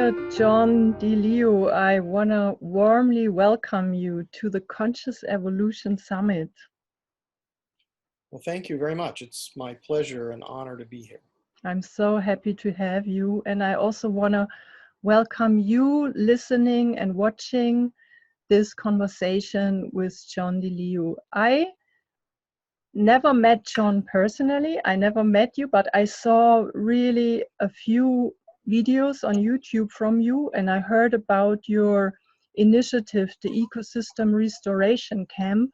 Dear John D. Leo, I want to warmly welcome you to the Conscious Evolution Summit. Well, thank you very much. It's my pleasure and honor to be here. I'm so happy to have you. And I also want to welcome you listening and watching this conversation with John D. Leo. I never met John personally. I never met you, but I saw really a few videos on YouTube from you, and I heard about your initiative, the Ecosystem Restoration Camp,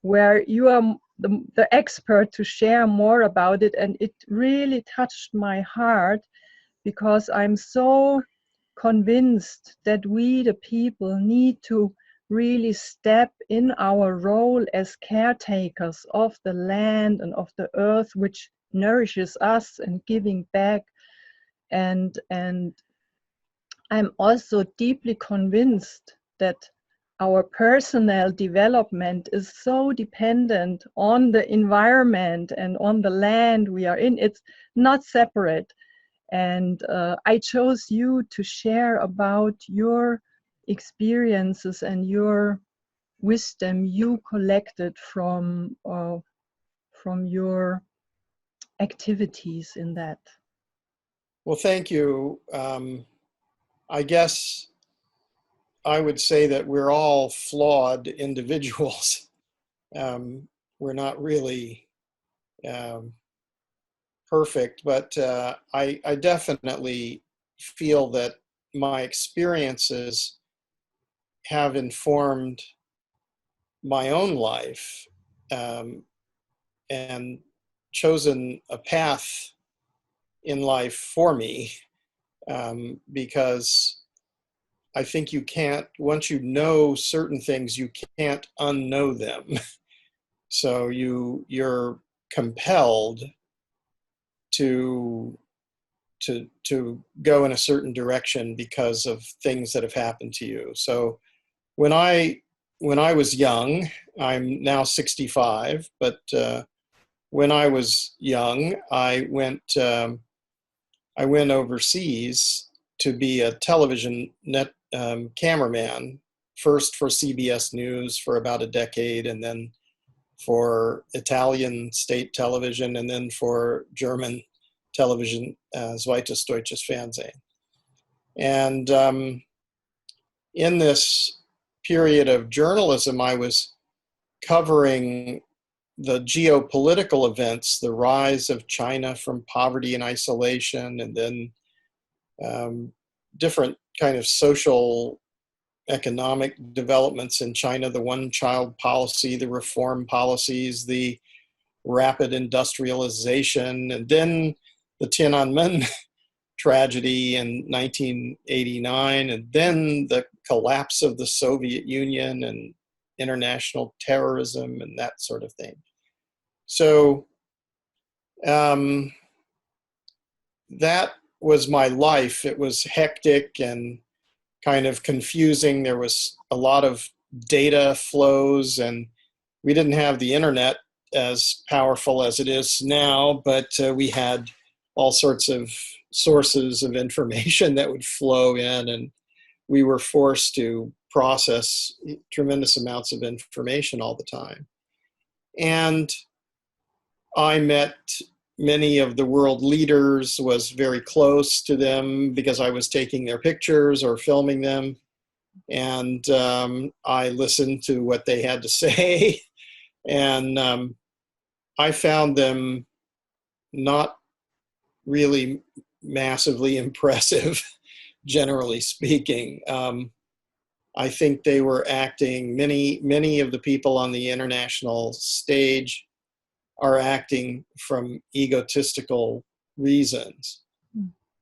where you are the expert to share more about it. And it really touched my heart because I'm so convinced that we, the people, need to really step in our role as caretakers of the land and of the earth, which nourishes us, and giving back. And I'm also deeply convinced that our personal development is so dependent on the environment and on the land we are in. It's not separate. And I chose you to share about your experiences and your wisdom you collected from your activities in that. Well, thank you. I guess I would say that we're all flawed individuals. We're not really perfect, but I definitely feel that my experiences have informed my own life and chosen a path in life for me, because I think you can't, once you know certain things, you can't unknow them. So you're compelled to go in a certain direction because of things that have happened to you. So when I was young, I'm now 65, but when I was young, I went overseas to be a television cameraman, first for CBS News for about a decade, and then for Italian state television, and then for German television, Zweites Deutsches Fernsehen. And in this period of journalism, I was covering the geopolitical events, the rise of China from poverty and isolation, and then different kind of social economic developments in China, the one-child policy, the reform policies, the rapid industrialization, and then the Tiananmen tragedy in 1989, and then the collapse of the Soviet Union and international terrorism and that sort of thing. So that was my life. It was hectic and kind of confusing. There was a lot of data flows, and we didn't have the internet as powerful as it is now, but we had all sorts of sources of information that would flow in, and we were forced to process tremendous amounts of information all the time. And I met many of the world leaders, was very close to them because I was taking their pictures or filming them. And I listened to what they had to say. And I found them not really massively impressive, generally speaking. I think they were acting, many of the people on the international stage are acting from egotistical reasons.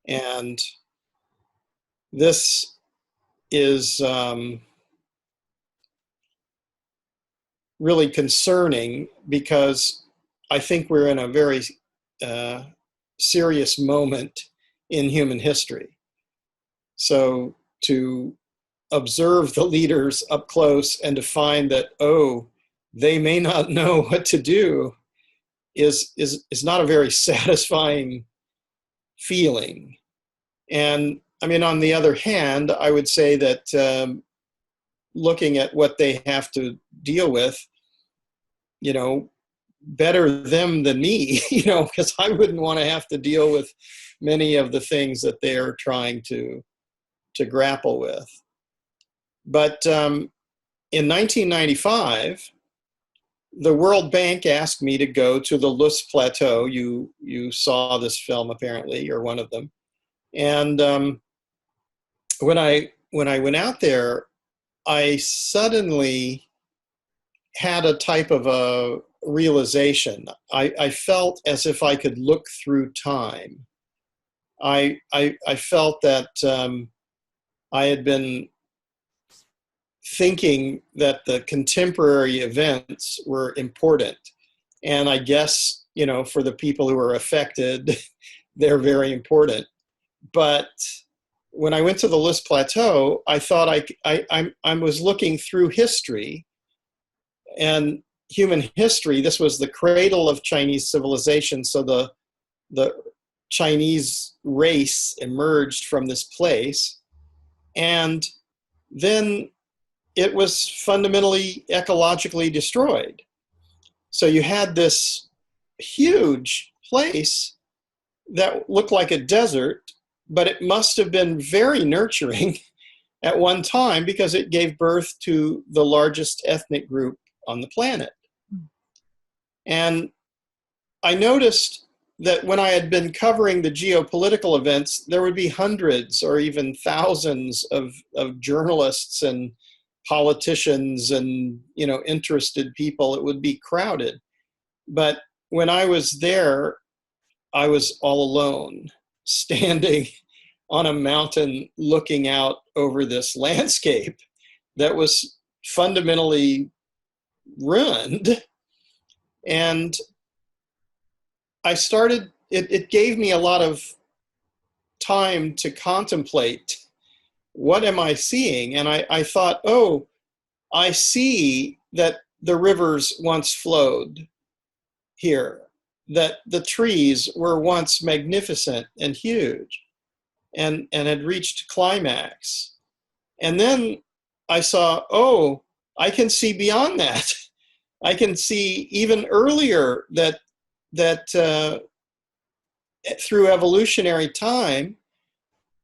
And this is really concerning because I think we're in a very serious moment in human history. So to observe the leaders up close and to find that, oh, they may not know what to do is not a very satisfying feeling. And I mean, on the other hand, I would say that looking at what they have to deal with, you know, better them than me, you know, because I wouldn't want to have to deal with many of the things that they're trying to grapple with. But in 1995, the World Bank asked me to go to the Loess Plateau. You saw this film apparently, or one of them. And when I went out there, I suddenly had a type of a realization. I felt as if I could look through time. I felt that I had been thinking that the contemporary events were important. And I guess, you know, for the people who are affected, they're very important. But when I went to the Loess Plateau, I thought I was looking through history and human history. This was the cradle of Chinese civilization. So the Chinese race emerged from this place. And then it was fundamentally ecologically destroyed. So you had this huge place that looked like a desert, but it must have been very nurturing at one time because it gave birth to the largest ethnic group on the planet. And I noticed that when I had been covering the geopolitical events, there would be hundreds or even thousands of journalists and politicians and, you know, interested people. It would be crowded. But when I was there, I was all alone, standing on a mountain looking out over this landscape that was fundamentally ruined. And I started, it gave me a lot of time to contemplate, what am I seeing? And I thought, oh, I see that the rivers once flowed here, that the trees were once magnificent and huge and had reached climax. And then I saw, oh, I can see beyond that. I can see even earlier that through evolutionary time,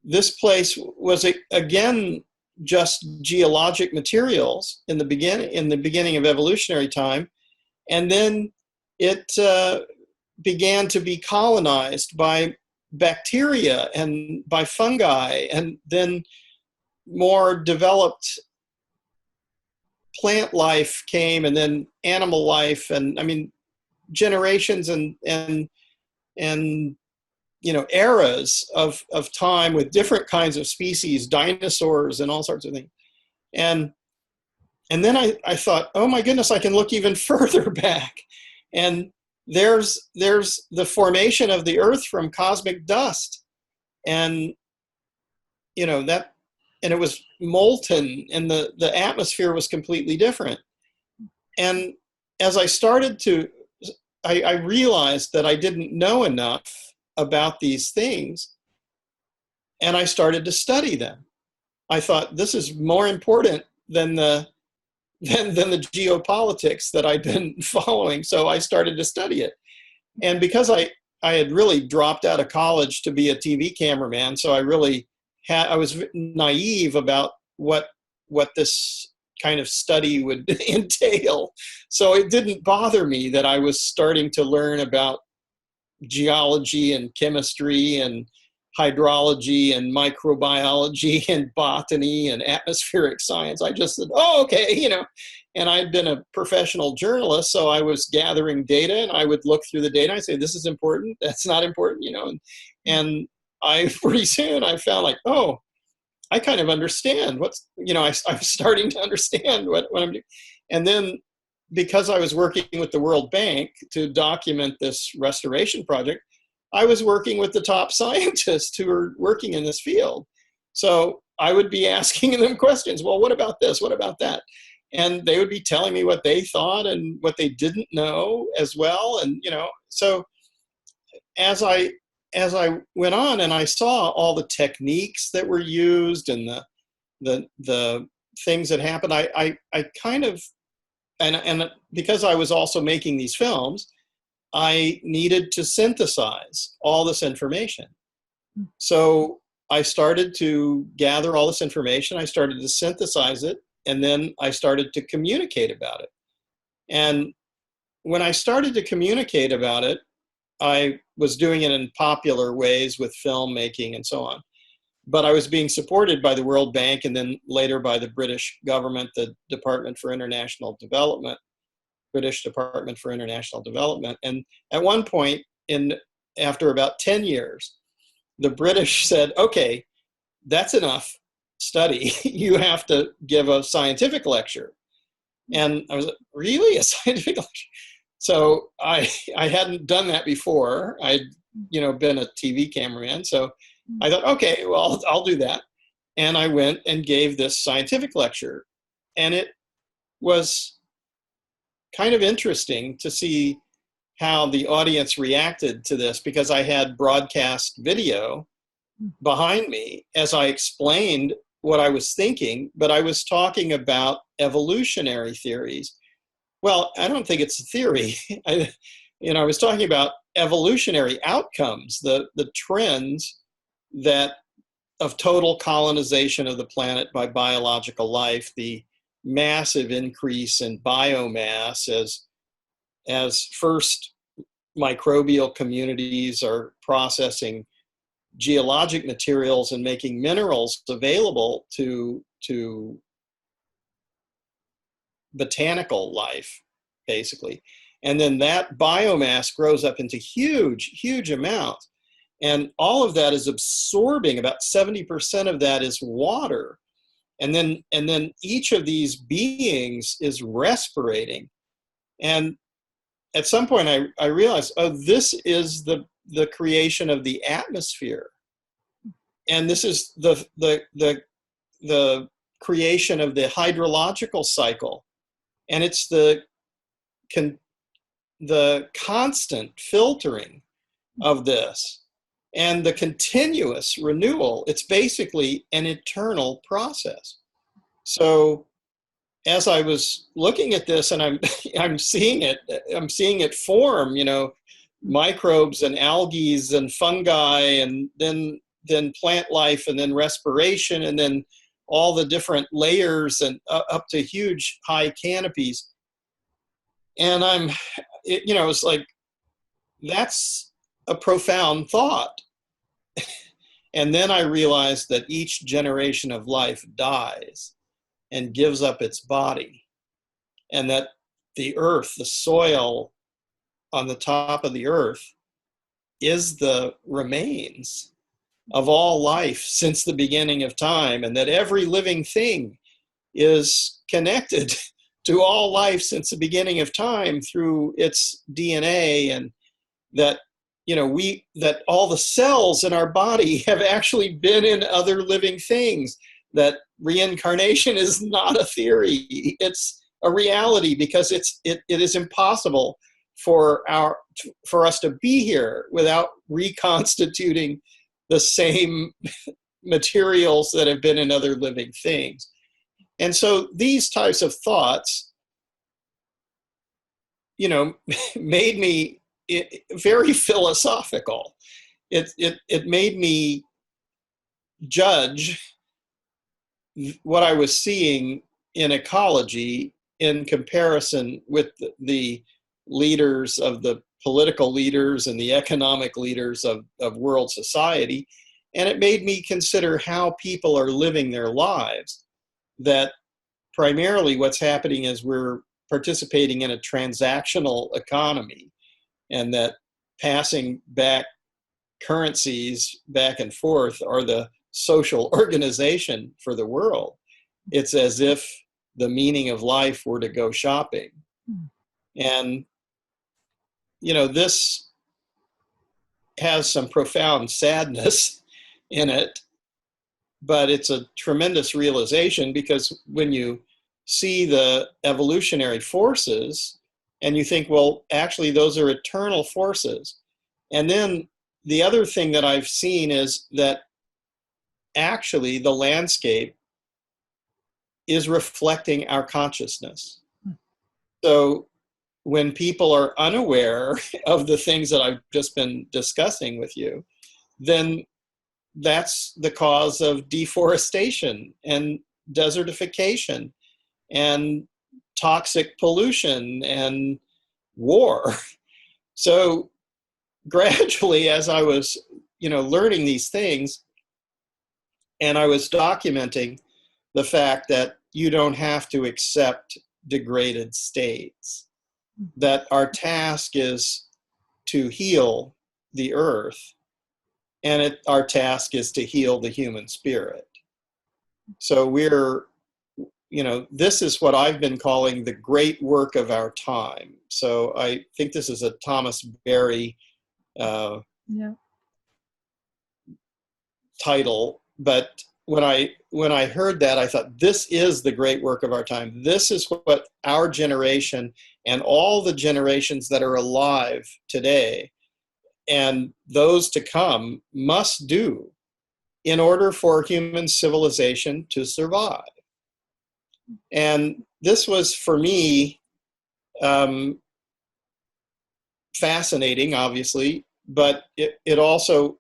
this place was again just geologic materials in the beginning of evolutionary time, and then it began to be colonized by bacteria and by fungi, and then more developed plant life came, and then animal life, and I mean generations and you know, eras of time with different kinds of species, dinosaurs and all sorts of things. And then I thought, oh my goodness, I can look even further back. And there's the formation of the earth from cosmic dust. And, you know, that, and it was molten and the atmosphere was completely different. And as I started to, I realized that I didn't know enough about these things, and I started to study them. I thought this is more important than the geopolitics that I'd been following, so I started to study it. And because I had really dropped out of college to be a TV cameraman, so I was naive about what this kind of study would entail. So it didn't bother me that I was starting to learn about geology and chemistry and hydrology and microbiology and botany and atmospheric science. I just said, oh, okay, you know, and I'd been a professional journalist, so I was gathering data and I would look through the data. I say, this is important, that's not important, you know, and I pretty soon I found like, oh, I kind of understand what's, you know, I'm starting to understand what I'm doing. And then because I was working with the World Bank to document this restoration project, I was working with the top scientists who were working in this field. So I would be asking them questions. Well, what about this? What about that? And they would be telling me what they thought and what they didn't know as well. And, you know, so as I as I went on and I saw all the techniques that were used and the things that happened, I kind of, and because I was also making these films, I needed to synthesize all this information. So I started to gather all this information. I started to synthesize it, and then I started to communicate about it. And when I started to communicate about it, I was doing it in popular ways with filmmaking and so on. But I was being supported by the World Bank and then later by the British government, the Department for International Development, British Department for International Development. And at one point, after about 10 years, the British said, okay, that's enough study. You have to give a scientific lecture. And I was like, really? A scientific lecture? So I hadn't done that before. I'd been a TV cameraman. So I thought, okay, well, I'll do that. And I went and gave this scientific lecture. And it was kind of interesting to see how the audience reacted to this, because I had broadcast video behind me as I explained what I was thinking, but I was talking about evolutionary theories. Well, I don't think it's a theory. I was talking about evolutionary outcomes, the trends that of total colonization of the planet by biological life, the massive increase in biomass as first microbial communities are processing geologic materials and making minerals available to botanical life, basically. And then that biomass grows up into huge, huge amounts. And all of that is absorbing, about 70% of that is water. And then each of these beings is respirating. And at some point I realized, oh, this is the creation of the atmosphere. And this is the creation of the hydrological cycle. And it's the constant filtering of this and the continuous renewal. It's basically an eternal process. So as I was looking at this, and I'm seeing it form, microbes and algae and fungi, and then plant life, and then respiration, and then all the different layers, and up to huge high canopies. And it's like, that's a profound thought. And then I realized that each generation of life dies and gives up its body, and that the earth, the soil on the top of the earth, is the remains of all life since the beginning of time, and that every living thing is connected to all life since the beginning of time through its DNA, and that that all the cells in our body have actually been in other living things, that reincarnation is not a theory, it's a reality, because it is impossible for us to be here without reconstituting the same materials that have been in other living things. And so these types of thoughts, made me very philosophical. It made me judge what I was seeing in ecology in comparison with the leaders of the political leaders and the economic leaders of world society. And it made me consider how people are living their lives, that primarily what's happening is we're participating in a transactional economy, and that passing back currencies back and forth are the social organization for the world. It's as if the meaning of life were to go shopping. And, this has some profound sadness in it, but it's a tremendous realization, because when you see the evolutionary forces and you think, well, actually those are eternal forces, and then the other thing that I've seen is that actually the landscape is reflecting our consciousness. So when people are unaware of the things that I've just been discussing with you, then that's the cause of deforestation and desertification and toxic pollution and war. So gradually, as I was, learning these things, and I was documenting the fact that you don't have to accept degraded states, that our task is to heal the earth, and our task is to heal the human spirit. So this is what I've been calling the great work of our time. So I think this is a Thomas Berry title, but when I heard that, I thought, this is the great work of our time. This is what our generation and all the generations that are alive today and those to come must do in order for human civilization to survive. And this was, for me, fascinating, obviously, but it also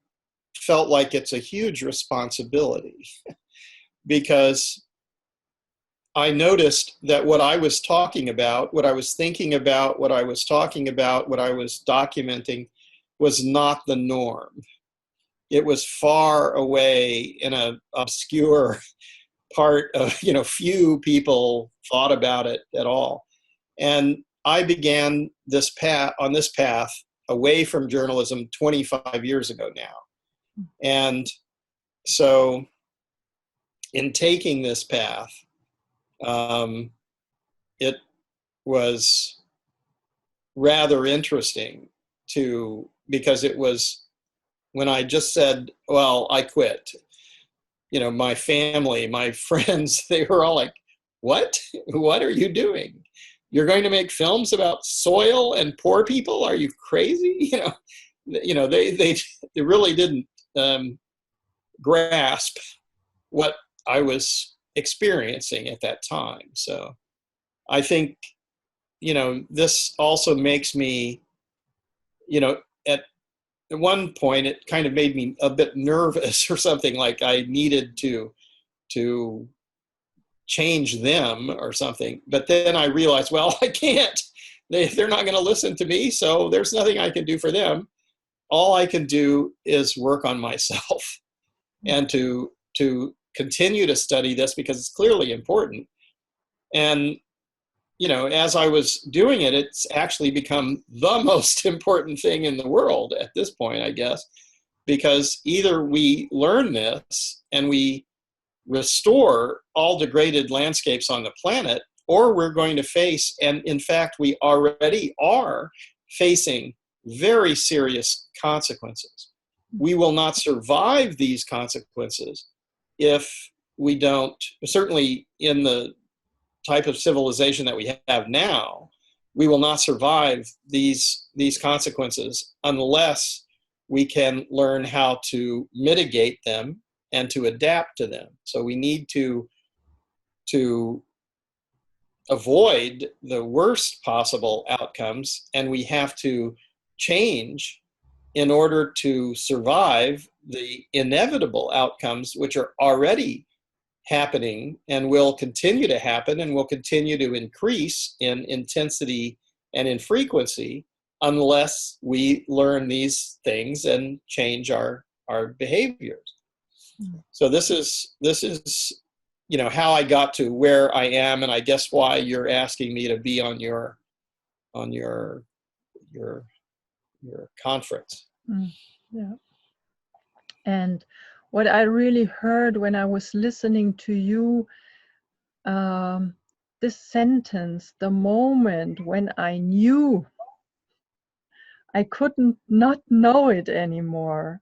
felt like it's a huge responsibility because I noticed that what I was talking about, what I was thinking about, what I was talking about, what I was documenting was not the norm. It was far away in an obscure part of, few people thought about it at all. And I began on this path away from journalism 25 years ago now. And so in taking this path, it was rather interesting because it was when I just said, well, I quit, my family, my friends, they were all like, what are you doing? You're going to make films about soil and poor people? Are you crazy? They really didn't grasp what I was experiencing at that time. So I think, this also makes me, at one point it kind of made me a bit nervous or something, like I needed to change them or something. But then I realized, well, I can't. They're not going to listen to me, so there's nothing I can do for them. All I can do is work on myself and to continue to study this because it's clearly important. And, as I was doing it, it's actually become the most important thing in the world at this point, I guess, because either we learn this and we restore all degraded landscapes on the planet, or we're going to face, and in fact, we already are facing very serious consequences. We will not survive these consequences if we don't, certainly in the type of civilization that we have now, we will not survive these consequences unless we can learn how to mitigate them and to adapt to them. So we need to avoid the worst possible outcomes, and we have to change in order to survive the inevitable outcomes, which are already happening and will continue to happen and will continue to increase in intensity and in frequency unless we learn these things and change our behaviors. So this is how I got to where I am, and I guess why you're asking me to be on your conference. Yeah. And what I really heard when I was listening to you, this sentence, the moment when I knew I couldn't not know it anymore,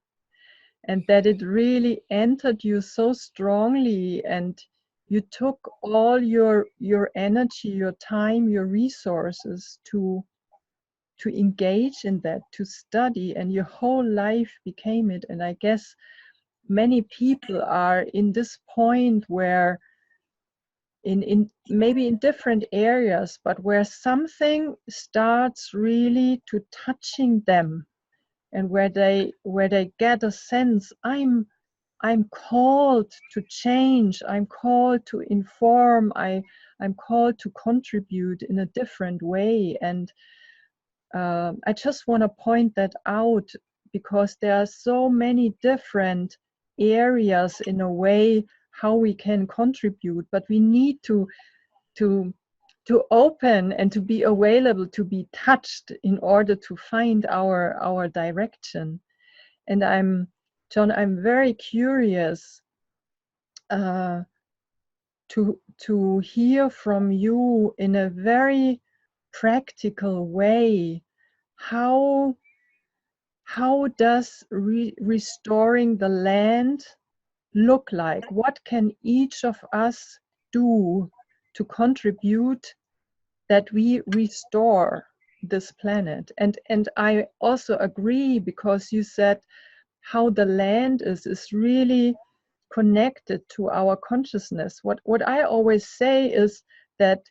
and that it really entered you so strongly, and you took all your energy, your time, your resources to to engage in that, to study, and your whole life became it. And I guess many people are in this point where in maybe in different areas, but where something starts really to touching them, and where they get a sense, I'm called to change, I'm called to inform, I'm called to contribute in a different way. And I just want to point that out, because there are so many different areas in a way how we can contribute, but we need to to open and to be available, to be touched, in order to find our direction. And John, I'm very curious to hear from you in a very practical way, how does restoring the land look like? What can each of us do to contribute that we restore this planet? And I also agree, because you said how the land is really connected to our consciousness. What I always say is that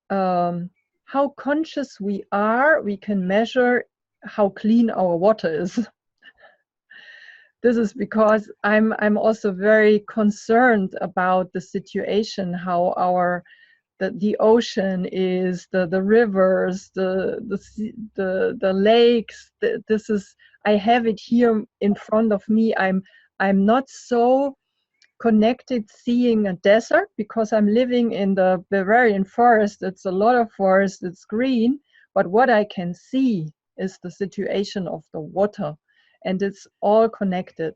how conscious we are, we can measure how clean our water is. This is because I'm also very concerned about the situation, how the ocean is, the rivers, the lakes. This is, I have it here in front of me. I'm not so connected seeing a desert, because I'm living in the Bavarian forest. It's a lot of forest, it's green, but what I can see is the situation of the water, and it's all connected.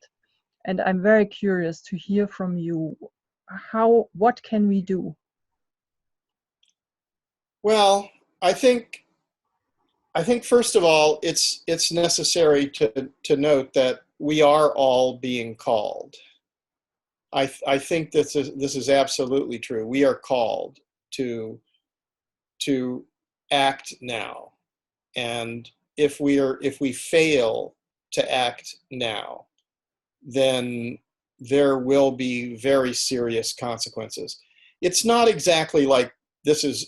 And I'm very curious to hear from you, what can we do? Well, I think first of all, it's necessary to note that we are all being called. I think this is absolutely true. We are called to act now, and if we fail to act now, then there will be very serious consequences. It's not exactly like this is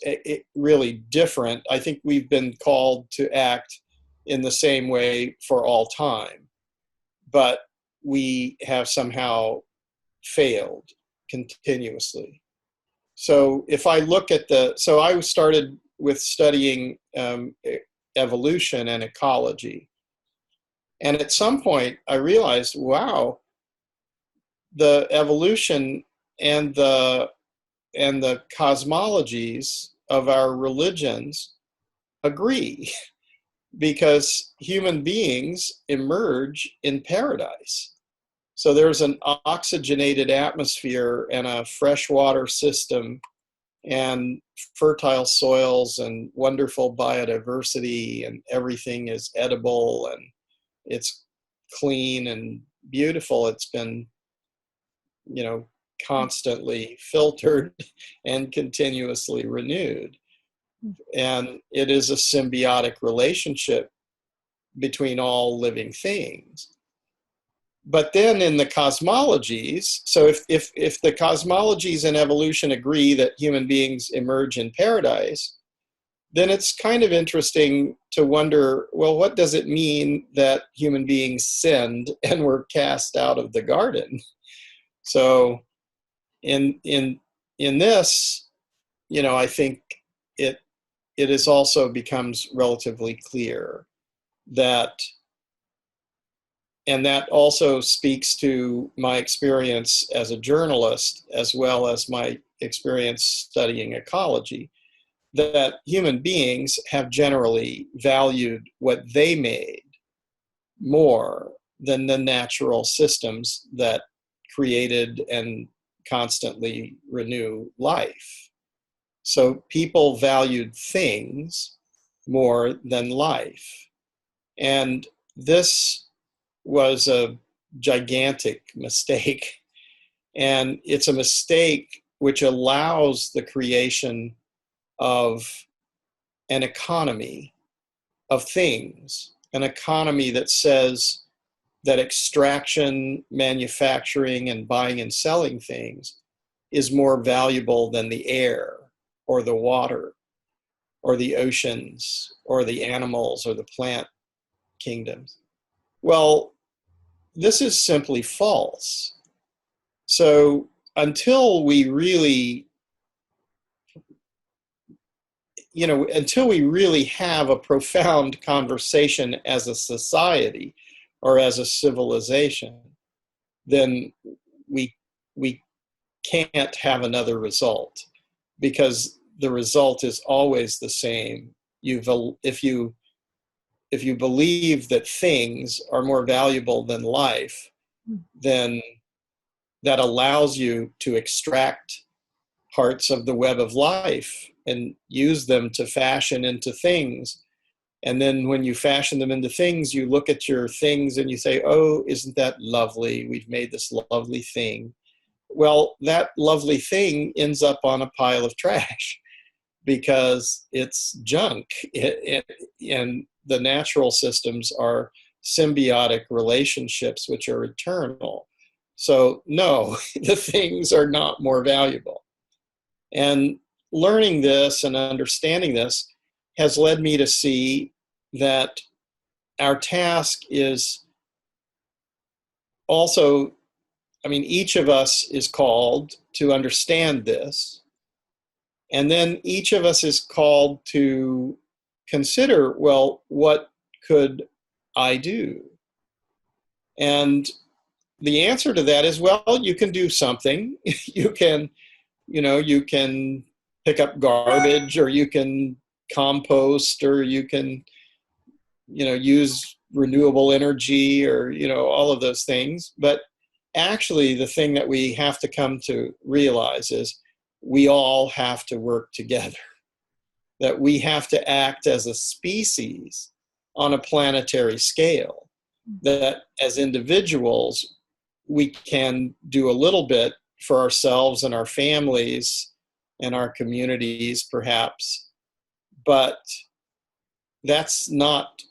really different. I think we've been called to act in the same way for all time, but we have somehow failed continuously. So if I look at so I started with studying evolution and ecology. And at some point I realized, wow, the evolution and the cosmologies of our religions agree, because human beings emerge in paradise. So there's an oxygenated atmosphere and a freshwater system and fertile soils and wonderful biodiversity, and everything is edible and it's clean and beautiful. It's been, constantly filtered and continuously renewed. And it is a symbiotic relationship between all living things. But then in the cosmologies, so if the cosmologies and evolution agree that human beings emerge in paradise, then it's kind of interesting to wonder, well, what does it mean that human beings sinned and were cast out of the garden? So in this, I think it is also becomes relatively clear that, and that also speaks to my experience as a journalist, as well as my experience studying ecology, that human beings have generally valued what they made more than the natural systems that created and constantly renew life. So people valued things more than life. And this was a gigantic mistake. And it's a mistake which allows the creation of an economy of things, an economy that says that extraction, manufacturing, and buying and selling things is more valuable than the air or the water or the oceans or the animals or the plant kingdoms. Well, this is simply false. So until we really, until we really have a profound conversation as a society or as a civilization, then we we can't have another result, because the result is always the same. If you believe that things are more valuable than life, then that allows you to extract parts of the web of life and use them to fashion into things. And then when you fashion them into things, you look at your things and you say, oh, isn't that lovely? We've made this lovely thing. Well, that lovely thing ends up on a pile of trash because it's junk. And the natural systems are symbiotic relationships which are eternal. So no, the things are not more valuable. And learning this and understanding this has led me to see that our task is also, each of us is called to understand this. And then each of us is called to consider, well, what could I do? And the answer to that is, well, you can do something. You can pick up garbage, or you can compost, or you can, use renewable energy, or, all of those things. But actually, the thing that we have to come to realize is we all have to work together, that we have to act as a species on a planetary scale, that as individuals, we can do a little bit for ourselves and our families and our communities, perhaps, but that's not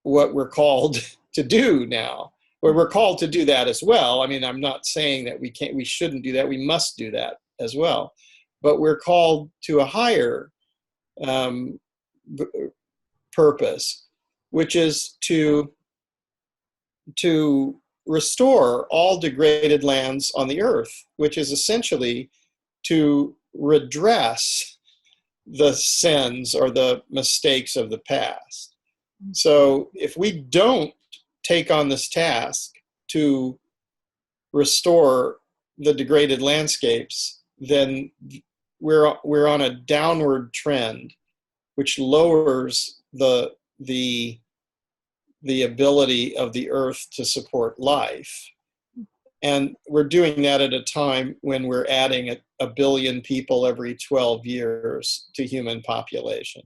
what we're called to do now. Well, we're called to do that as well. I'm not saying that we shouldn't do that. We must do that as well. But we're called to a higher purpose, which is to restore all degraded lands on the earth, which is essentially to redress the sins or the mistakes of the past. So if we don't take on this task to restore the degraded landscapes, then we're on a downward trend, which lowers the ability of the earth to support life. And we're doing that at a time when we're adding a billion people every 12 years to human population.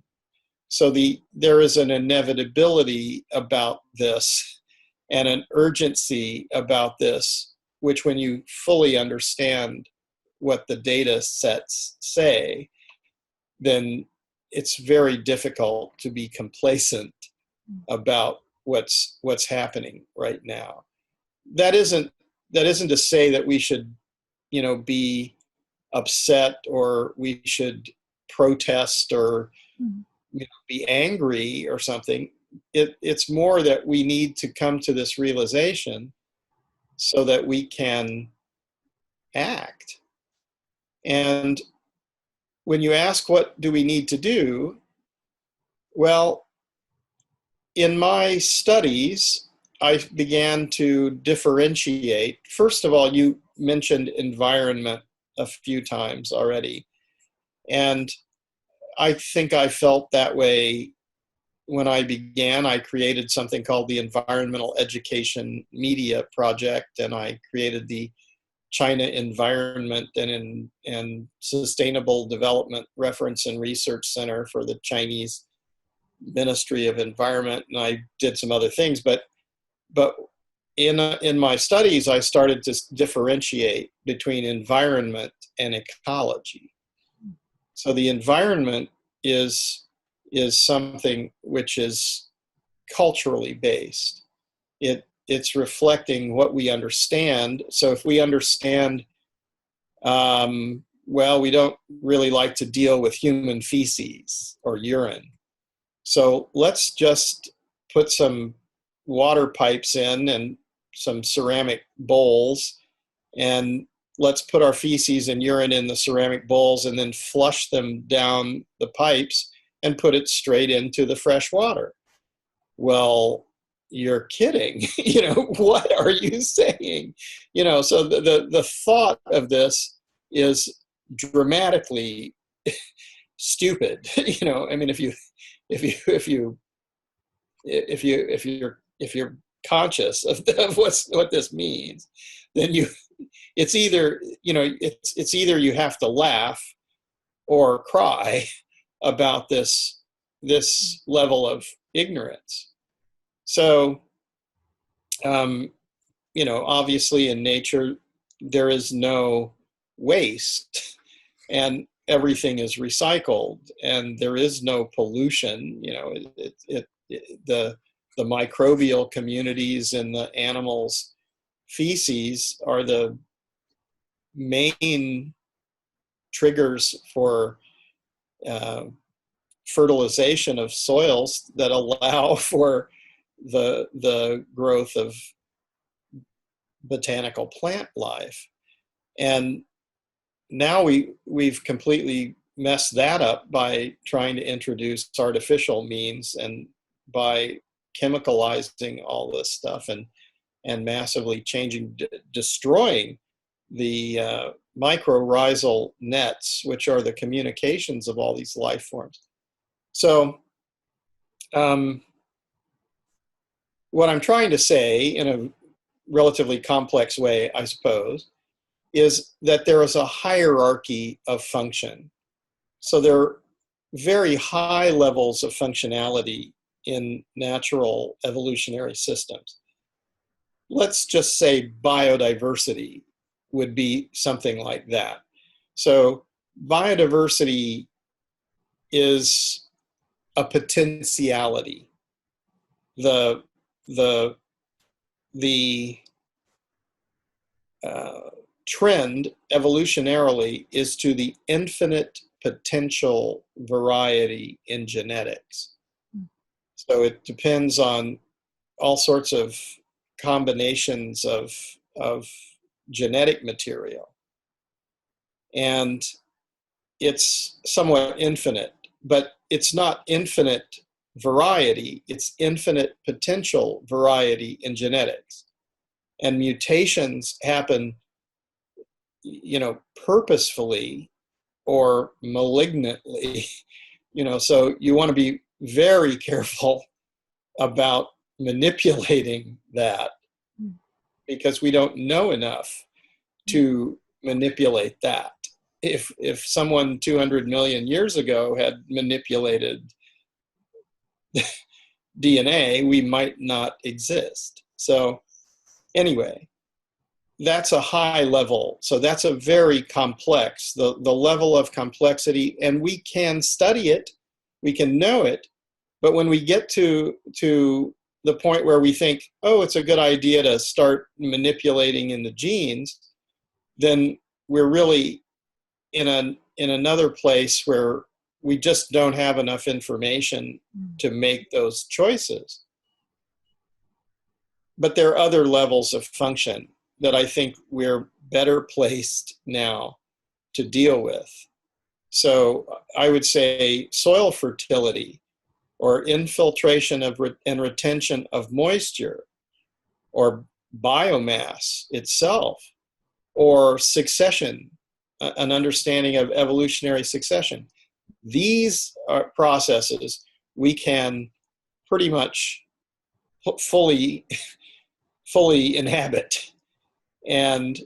So there is an inevitability about this and an urgency about this, which when you fully understand what the data sets say, then it's very difficult to be complacent about what's happening right now. That isn't to say that we should, be upset, or we should protest, or be angry or something. It's more that we need to come to this realization so that we can act. And when you ask what do we need to do, well, in my studies, I began to differentiate. First of all, you mentioned environment a few times already. And I think I felt that way when I began. I created something called the Environmental Education Media Project, and I created the China Environment and Sustainable Development Reference and Research Center for the Chinese Ministry of Environment, and I did some other things. But in my studies, I started to differentiate between environment and ecology. So the environment is something which is culturally based. It's reflecting what we understand. So if we understand, well, we don't really like to deal with human feces or urine. So let's just put some water pipes in and some ceramic bowls, and let's put our feces and urine in the ceramic bowls and then flush them down the pipes and put it straight into the fresh water. Well, you're kidding. What are you saying? So the thought of this is dramatically stupid. I mean, if you're conscious of what this means, then it's either you have to laugh or cry about this level of ignorance. So, obviously in nature, there is no waste and everything is recycled and there is no pollution. The microbial communities in the animals' feces are the main triggers for fertilization of soils that allow for the growth of botanical plant life. And now we've completely messed that up by trying to introduce artificial means and by chemicalizing all this stuff and massively destroying the mycorrhizal nets, which are the communications of all these life forms. So what I'm trying to say in a relatively complex way, I suppose, is that there is a hierarchy of function. So there are very high levels of functionality in natural evolutionary systems. Let's just say biodiversity would be something like that. So biodiversity is a potentiality. The trend evolutionarily is to the infinite potential variety in genetics. So it depends on all sorts of combinations of genetic material. And it's somewhat infinite, but it's not infinite variety, it's infinite potential variety in genetics. And mutations happen, purposefully or malignantly, so you want to be very careful about manipulating that because we don't know enough to manipulate that. If someone 200 million years ago had manipulated DNA, we might not exist. So anyway, that's a high level. So that's a very complex, the level of complexity, and we can study it, we can know it, but when we get to the point where we think, oh, it's a good idea to start manipulating in the genes, then we're really in another place where we just don't have enough information to make those choices. But there are other levels of function that I think we're better placed now to deal with. So I would say soil fertility or infiltration and retention of moisture or biomass itself or succession, an understanding of evolutionary succession. These are processes we can pretty much fully inhabit, and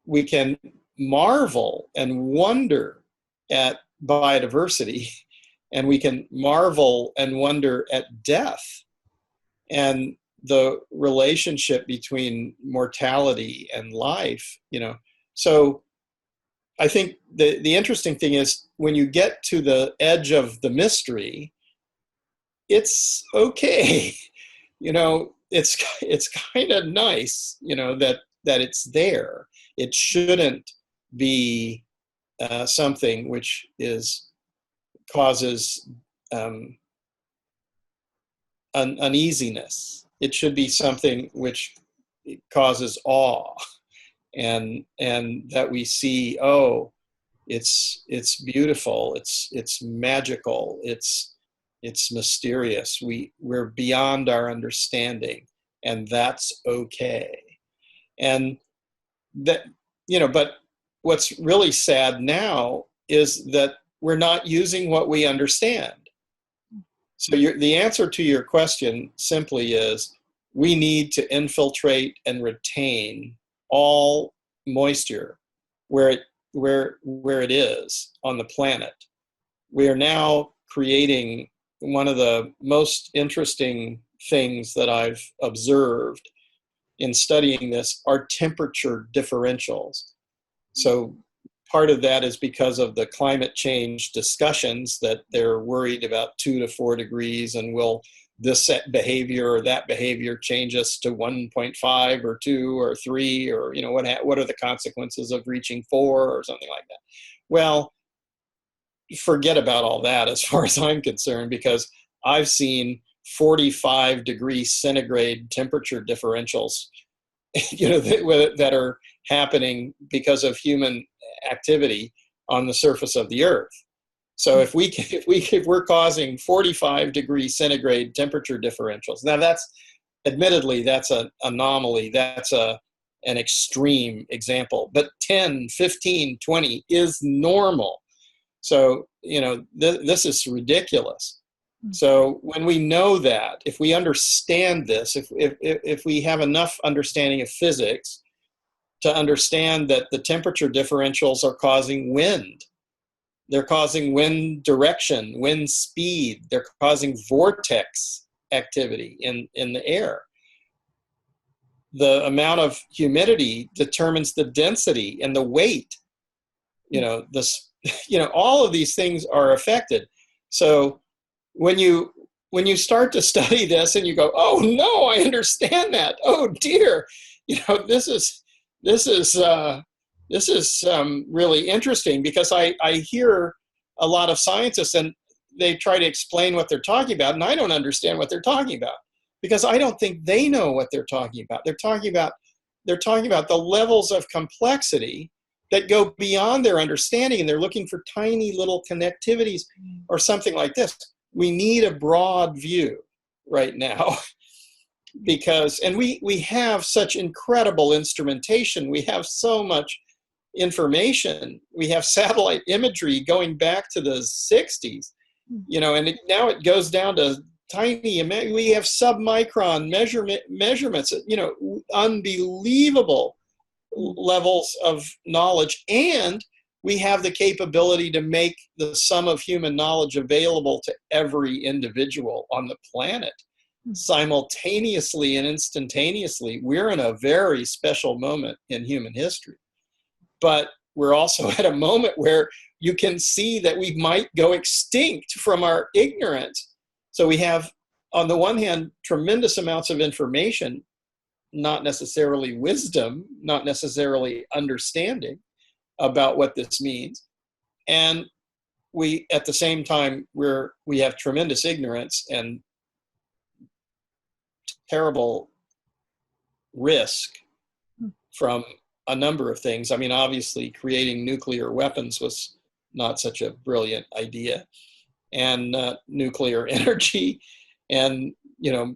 we can marvel and wonder at biodiversity, and we can marvel and wonder at death and the relationship between mortality and life. So I think the interesting thing is when you get to the edge of the mystery, it's okay. It's kind of nice, that it's there. It shouldn't be something which causes uneasiness. It should be something which causes awe, and that we see, oh, it's beautiful, it's magical, it's mysterious. We're beyond our understanding, and that's okay. And that, but what's really sad now is that we're not using what we understand. So the answer to your question simply is, we need to infiltrate and retain all moisture where it is on the planet. We are now creating one of the most interesting things that I've observed in studying this are temperature differentials. So part of that is because of the climate change discussions, that they're worried about 2 to 4 degrees, and will this behavior or that behavior change us to 1.5 or 2 or 3, or what are the consequences of reaching 4 or something like that. Well, forget about all that as far as I'm concerned, because I've seen 45 degrees centigrade temperature differentials that are happening because of human activity on the surface of the earth. So if we're causing 45 degrees centigrade temperature differentials, now that's an anomaly, that's an extreme example, but 10, 15, 20 is normal. So this is ridiculous. So when we know that, if we understand this, if we have enough understanding of physics to understand that the temperature differentials are causing wind, they're causing wind direction, wind speed, they're causing vortex activity in the air. The amount of humidity determines the density and the weight. All of these things are affected. So when you start to study this and you go, oh no, I understand that. Oh dear, this is really interesting, because I hear a lot of scientists and they try to explain what they're talking about, and I don't understand what they're talking about, because I don't think they know what they're talking about. They're talking about the levels of complexity that go beyond their understanding, and they're looking for tiny little connectivities or something like this. We need a broad view right now, and we have such incredible instrumentation. We have so much information. We have satellite imagery going back to the 60s, and now it goes down to tiny. We have submicron measurements, unbelievable levels of knowledge, and we have the capability to make the sum of human knowledge available to every individual on the planet simultaneously and instantaneously. We're in a very special moment in human history, but we're also at a moment where you can see that we might go extinct from our ignorance. So we have, on the one hand, tremendous amounts of information, not necessarily wisdom, not necessarily understanding about what this means. And we, at the same time, we have tremendous ignorance and terrible risk from a number of things. I mean, obviously, creating nuclear weapons was not such a brilliant idea. And nuclear energy and,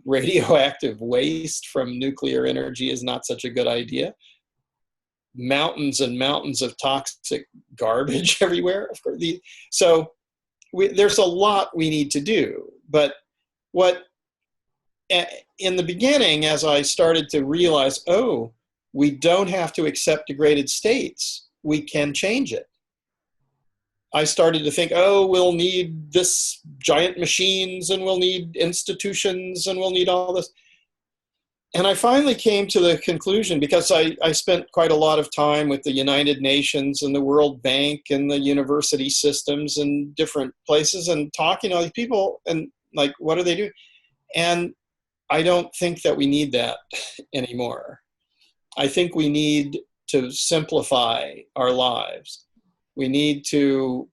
radioactive waste from nuclear energy is not such a good idea. Mountains and mountains of toxic garbage everywhere. Of course, there's a lot we need to do. But in the beginning, as I started to realize, we don't have to accept degraded states. We can change it. I started to think, we'll need this giant machines, and we'll need institutions, and we'll need all this. And I finally came to the conclusion, because I spent quite a lot of time with the United Nations and the World Bank and the university systems and different places, and talking to all these people. And Like, what are they doing? And I don't think that we need that anymore. I think we need to simplify our lives. We need to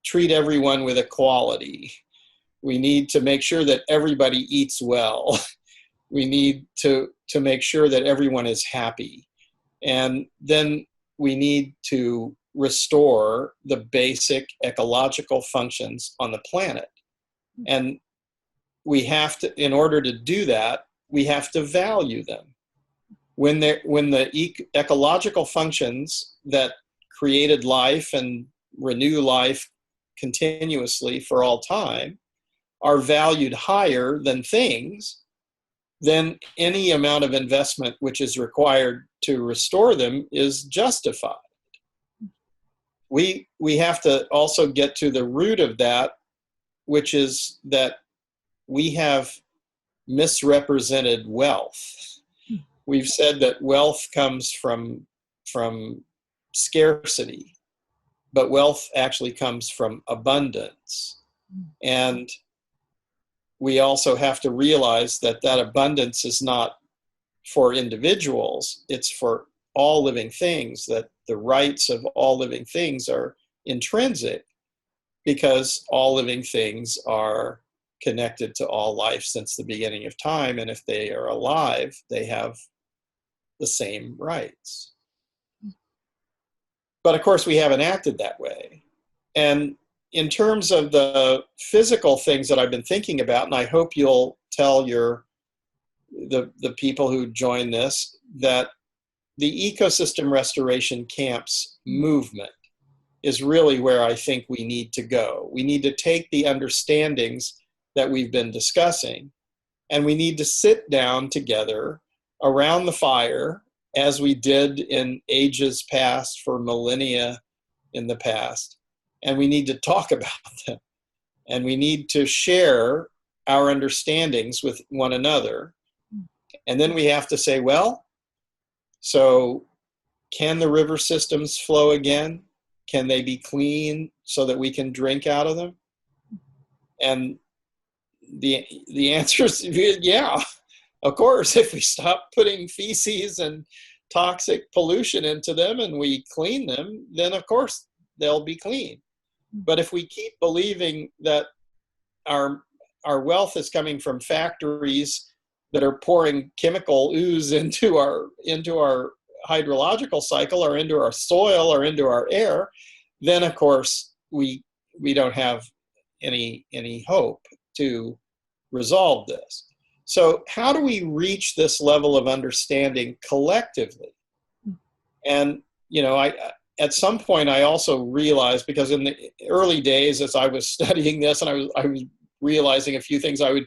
treat everyone with equality. We need to make sure that everybody eats well. We need to make sure that everyone is happy. And then we need to restore the basic ecological functions on the planet. And we have to, in order to do that, we have to value them. When the ecological functions that created life and renew life continuously for all time are valued higher than things, then any amount of investment which is required to restore them is justified. We have to also get to the root of that, which is that we have misrepresented wealth. We've said that wealth comes from scarcity, but wealth actually comes from abundance. And we also have to realize that that abundance is not for individuals, it's for all living things, that the rights of all living things are intrinsic because all living things are connected to all life since the beginning of time. And if they are alive, they have the same rights. But of course, we haven't acted that way. And in terms of the physical things that I've been thinking about, and I hope you'll tell the people who join this that the ecosystem restoration camps movement is really where I think we need to go. We need to take the understandings that we've been discussing, and we need to sit down together around the fire, as we did in ages past for millennia in the past, and we need to talk about them, and we need to share our understandings with one another. And then we have to say, well, so can the river systems flow again? Can they be clean so that we can drink out of them? And the answer is yeah. Of course, if we stop putting feces and toxic pollution into them and we clean them, then of course they'll be clean. But if we keep believing that our wealth is coming from factories that are pouring chemical ooze into our hydrological cycle or into our soil or into our air, then of course we don't have any hope to resolve this. So how do we reach this level of understanding collectively? And I at some point I also realized, because in the early days as I was studying this and I was realizing a few things, I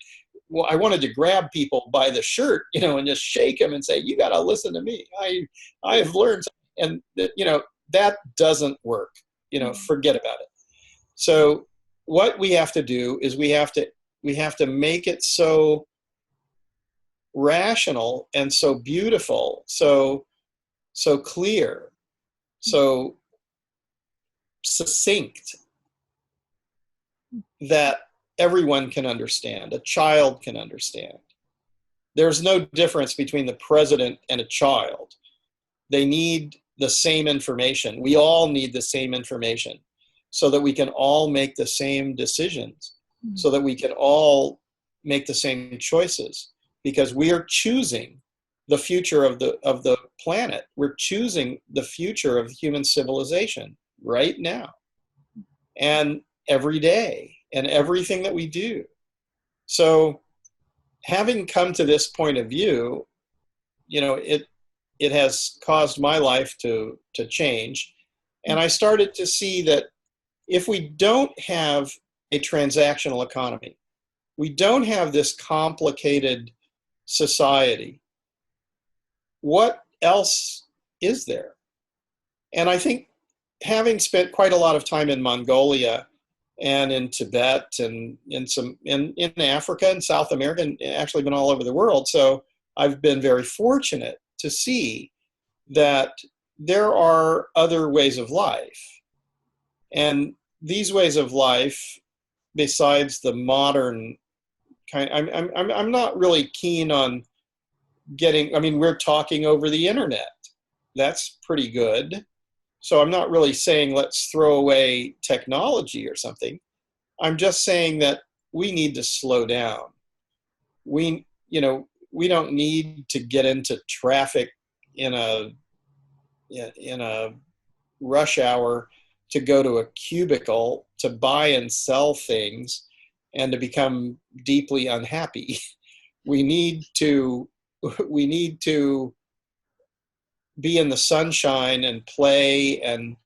wanted to grab people by the shirt, and just shake them and say, you got to listen to me. I have learned, and that doesn't work. Forget about it. So what we have to do is we have to make it so rational and so beautiful, so clear, so succinct that everyone can understand, a child can understand. There's no difference between the president and a child. They need the same information. We all need the same information so that we can all make the same decisions, so that we can all make the same choices, because we are choosing the future of the planet. We're choosing the future of human civilization right now and every day and everything that we do. So having come to this point of view, it has caused my life to change. And I started to see that if we don't have a transactional economy, we don't have this complicated society, what else is there? And I think, having spent quite a lot of time in Mongolia and in Tibet and in Africa and South America, and actually been all over the world, so I've been very fortunate to see that there are other ways of life. And these ways of life, besides the modern I'm not really keen on getting, I mean, we're talking over the internet. That's pretty good. So I'm not really saying let's throw away technology or something. I'm just saying that we need to slow down. We don't need to get into traffic in a rush hour to go to a cubicle to buy and sell things and to become deeply unhappy. We need to be in the sunshine and play and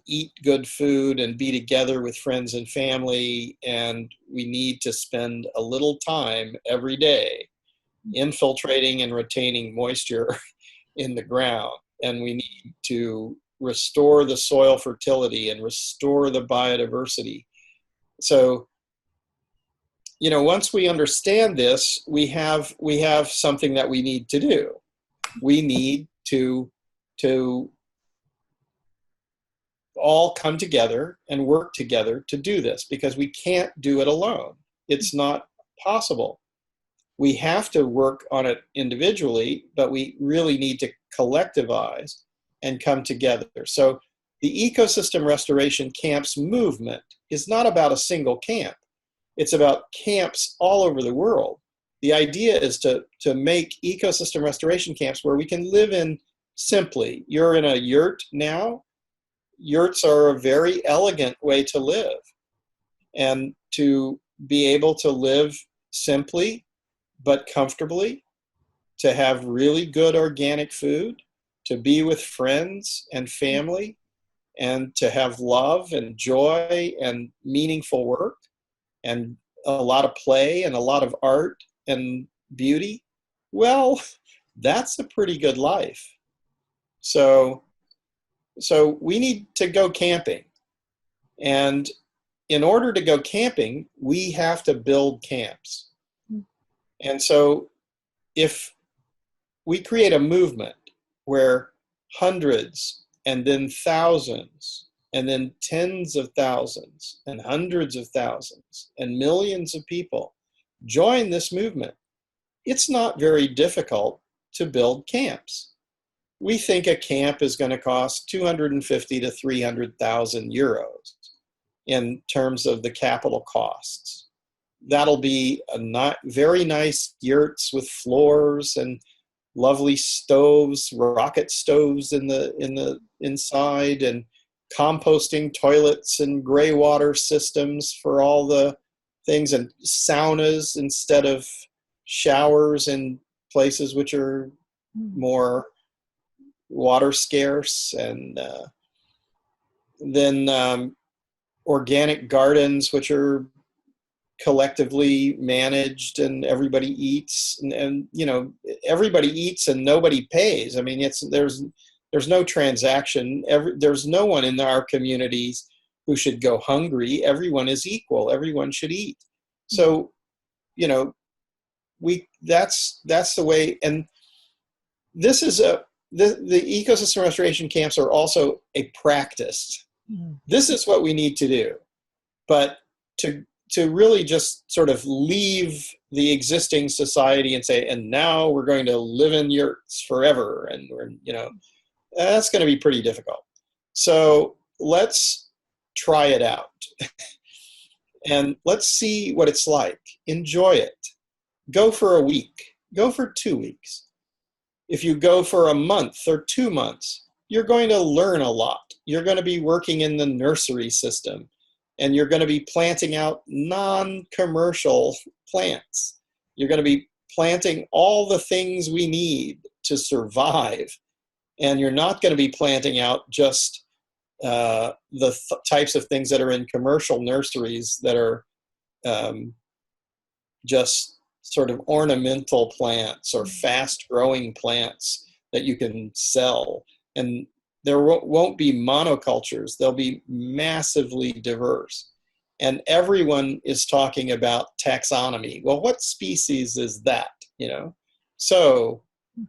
eat good food and be together with friends and family. And we need to spend a little time every day infiltrating and retaining moisture in the ground. And we need to restore the soil fertility and restore the biodiversity. So, once we understand this, we have something that we need to do. We need to all come together and work together to do this, because we can't do it alone. It's not possible. We have to work on it individually, but we really need to collectivize and come together. So the ecosystem restoration camps movement is not about a single camp. It's about camps all over the world. The idea is to make ecosystem restoration camps where we can live in simply. You're in a yurt now. Yurts are a very elegant way to live, and to be able to live simply but comfortably, to have really good organic food, to be with friends and family, and to have love and joy and meaningful work and a lot of play and a lot of art and beauty. Well, that's a pretty good life. So we need to go camping. And in order to go camping, we have to build camps. And so if we create a movement where hundreds and then thousands and then tens of thousands and hundreds of thousands and millions of people join this movement, it's not very difficult to build camps. We think a camp is going to cost 250 to 300,000 euros in terms of the capital costs. That'll be very nice yurts with floors and lovely stoves, rocket stoves in the inside, and composting toilets and gray water systems for all the things, and saunas instead of showers in places which are more water scarce, and then organic gardens which are collectively managed, and everybody eats, and everybody eats and nobody pays. I mean, there's no transaction. There's no one in our communities who should go hungry. Everyone is equal. Everyone should eat. So, that's the way. And this is the ecosystem restoration camps are also a practice. This is what we need to do. But to really just sort of leave the existing society and say, and now we're going to live in yurts forever, and that's going to be pretty difficult. So let's try it out. And let's see what it's like. Enjoy it. Go for a week. Go for 2 weeks. If you go for a month or 2 months, you're going to learn a lot. You're going to be working in the nursery system, and you're going to be planting out non-commercial plants. You're going to be planting all the things we need to survive. And you're not going to be planting out just the types of things that are in commercial nurseries that are just sort of ornamental plants or fast-growing plants that you can sell. And there won't be monocultures. They'll be massively diverse. And everyone is talking about taxonomy. Well, what species is that? So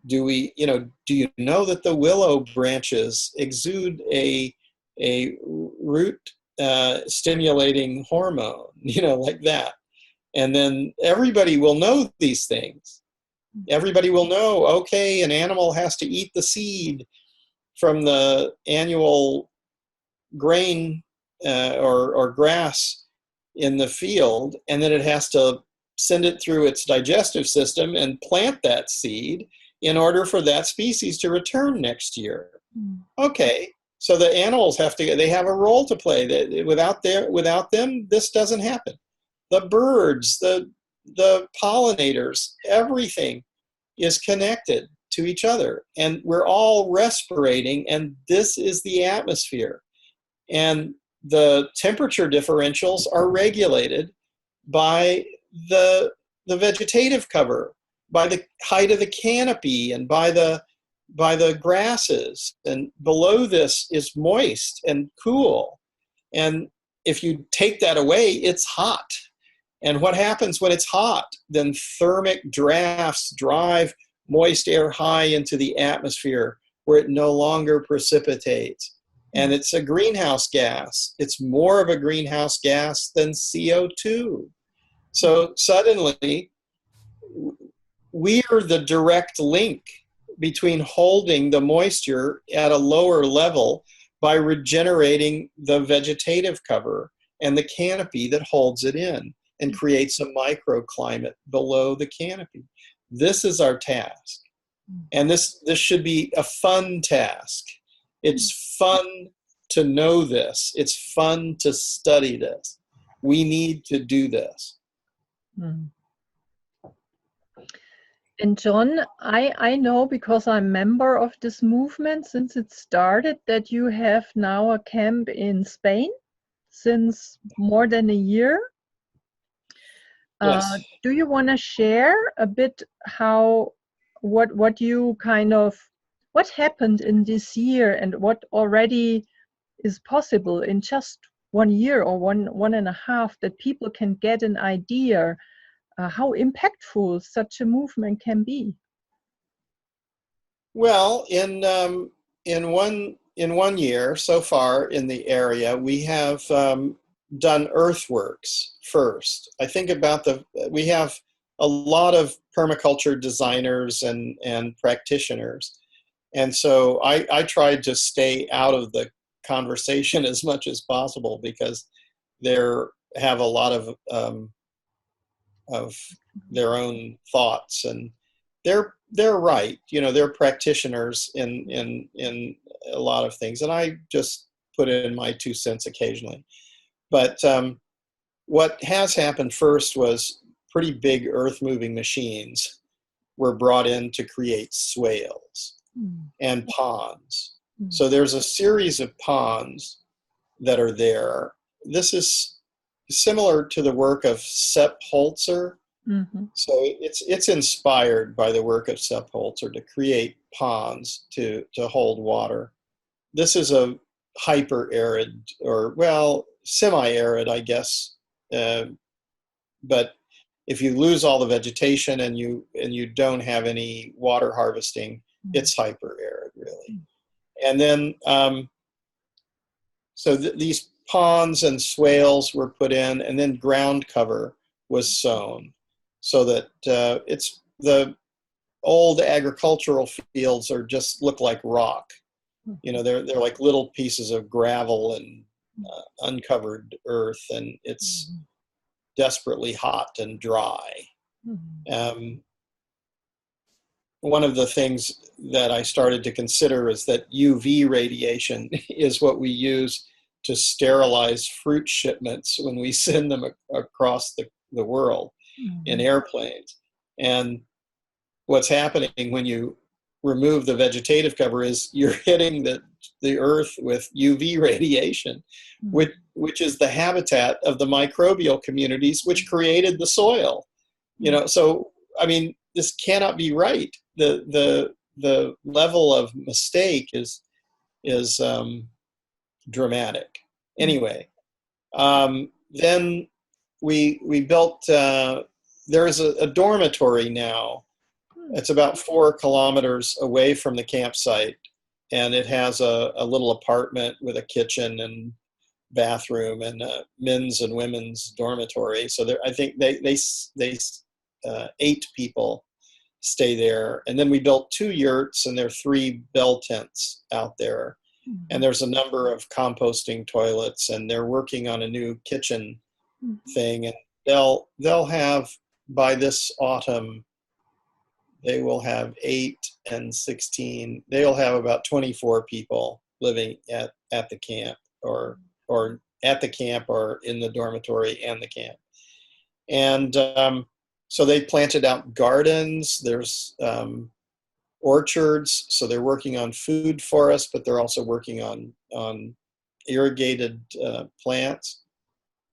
do you know that the willow branches exude a root stimulating hormone, like that? And then everybody will know these things. Everybody will know, okay, an animal has to eat the seed from the annual grain or grass in the field, and then it has to send it through its digestive system and plant that seed in order for that species to return next year. Okay, so the animals they have a role to play. Without them, this doesn't happen. The birds, the pollinators, everything is connected to each other, and we're all respirating, and this is the atmosphere. And the temperature differentials are regulated by the vegetative cover, by the height of the canopy, and by the grasses. And below this is moist and cool. And if you take that away, it's hot. And what happens when it's hot? Then thermic drafts drive moist air high into the atmosphere where it no longer precipitates. And it's a greenhouse gas. It's more of a greenhouse gas than CO2. So suddenly, we are the direct link between holding the moisture at a lower level by regenerating the vegetative cover and the canopy that holds it in and creates a microclimate below the canopy. This is our task. And this should be a fun task. It's fun to know this. It's fun to study this. We need to do this. And John, I know, because I'm a member of this movement since it started, that you have now a camp in Spain since more than a year. Yes. Do you want to share a bit what you what happened in this year and what already is possible in just 1 year or one and a half, that people can get an idea how impactful such a movement can be? Well, in 1 year so far in the area, we have done earthworks first. I think we have a lot of permaculture designers and practitioners. And so I tried to stay out of the conversation as much as possible, because they have a lot of their own thoughts, and they're right. They're practitioners in a lot of things, and I just put in my 2 cents occasionally. But what has happened first was pretty big earth-moving machines were brought in to create swales and ponds. So there's a series of ponds that are there. This is similar to the work of Sepp Holzer. So it's inspired by the work of Sepp Holzer to create ponds to hold water. This is a hyper-arid, or semi-arid, I guess. But if you lose all the vegetation and you don't have any water harvesting, it's hyper-arid, really. And then, so these ponds and swales were put in, and then ground cover was sown, so that it's the old agricultural fields look like rock. They're like little pieces of gravel and uncovered earth, and it's desperately hot and dry. One of the things that I started to consider is that UV radiation is what we use to sterilize fruit shipments when we send them across the world in airplanes. And what's happening when you remove the vegetative cover is you're hitting the earth with UV radiation, which is the habitat of the microbial communities which created the soil. So I mean, this cannot be right. The level of mistake is dramatic. Anyway, then we built. There is a dormitory now. It's about 4 kilometers away from the campsite, and it has a little apartment with a kitchen and bathroom and a men's and women's dormitory. So there, I think they 8 people stay there. And then we built 2 yurts, and there are 3 bell tents out there. Mm-hmm. And there's a number of composting toilets, and they're working on a new kitchen thing. And they'll have, by this autumn, they will have 8 and 16. They'll have about 24 people living at the camp, or at the camp, or in the dormitory and the camp. And so they planted out gardens. There's orchards. So they're working on food for us, but they're also working on irrigated plants,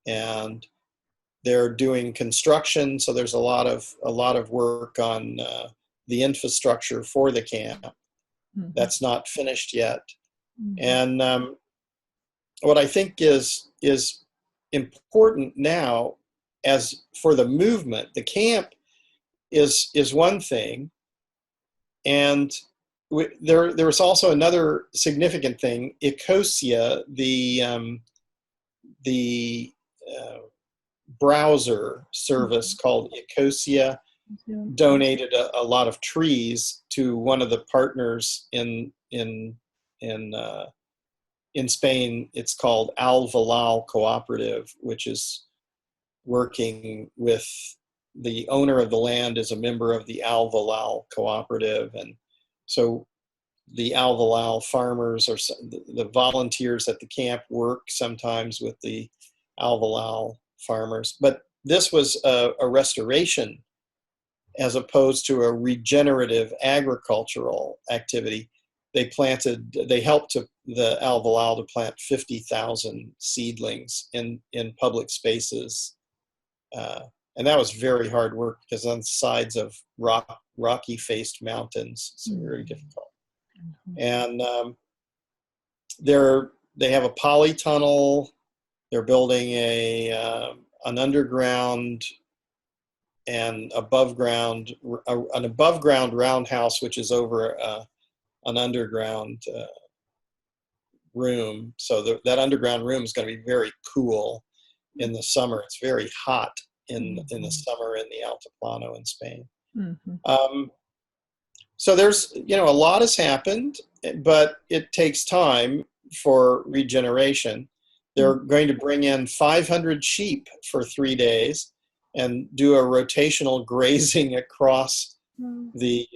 and they're doing construction. So there's a lot of work on the infrastructure for the camp. Mm-hmm. That's not finished yet. Mm-hmm. And what I think is important now, as for the movement, the camp is one thing, and there was also another significant thing. Ecosia, the browser service called Ecosia, donated a lot of trees to one of the partners in Spain. It's called Al Valal Cooperative, which is working with the owner of the land, is a member of the Al Valal Cooperative. And so the Al Valal farmers, or the volunteers at the camp, work sometimes with the Al Valal farmers. But this was a restoration as opposed to a regenerative agricultural activity. They helped the Al Valal to plant 50,000 seedlings in public spaces. And that was very hard work, because on the sides of rocky-faced mountains, it's very difficult. And they have a polytunnel. They're building an underground and above ground roundhouse, which is over an underground room. So that underground room is going to be very cool in the summer. It's very hot in the summer in the Altiplano in Spain. Mm-hmm. So there's, a lot has happened, but it takes time for regeneration. They're going to bring in 500 sheep for 3 days and do a rotational grazing across the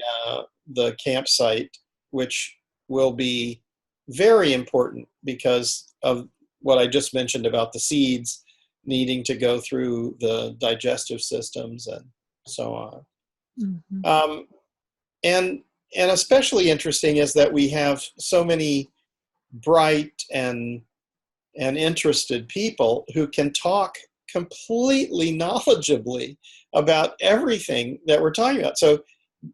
campsite, which will be very important because of what I just mentioned about the seeds needing to go through the digestive systems and so on. Mm-hmm. And especially interesting is that we have so many bright and interested people who can talk completely knowledgeably about everything that we're talking about. So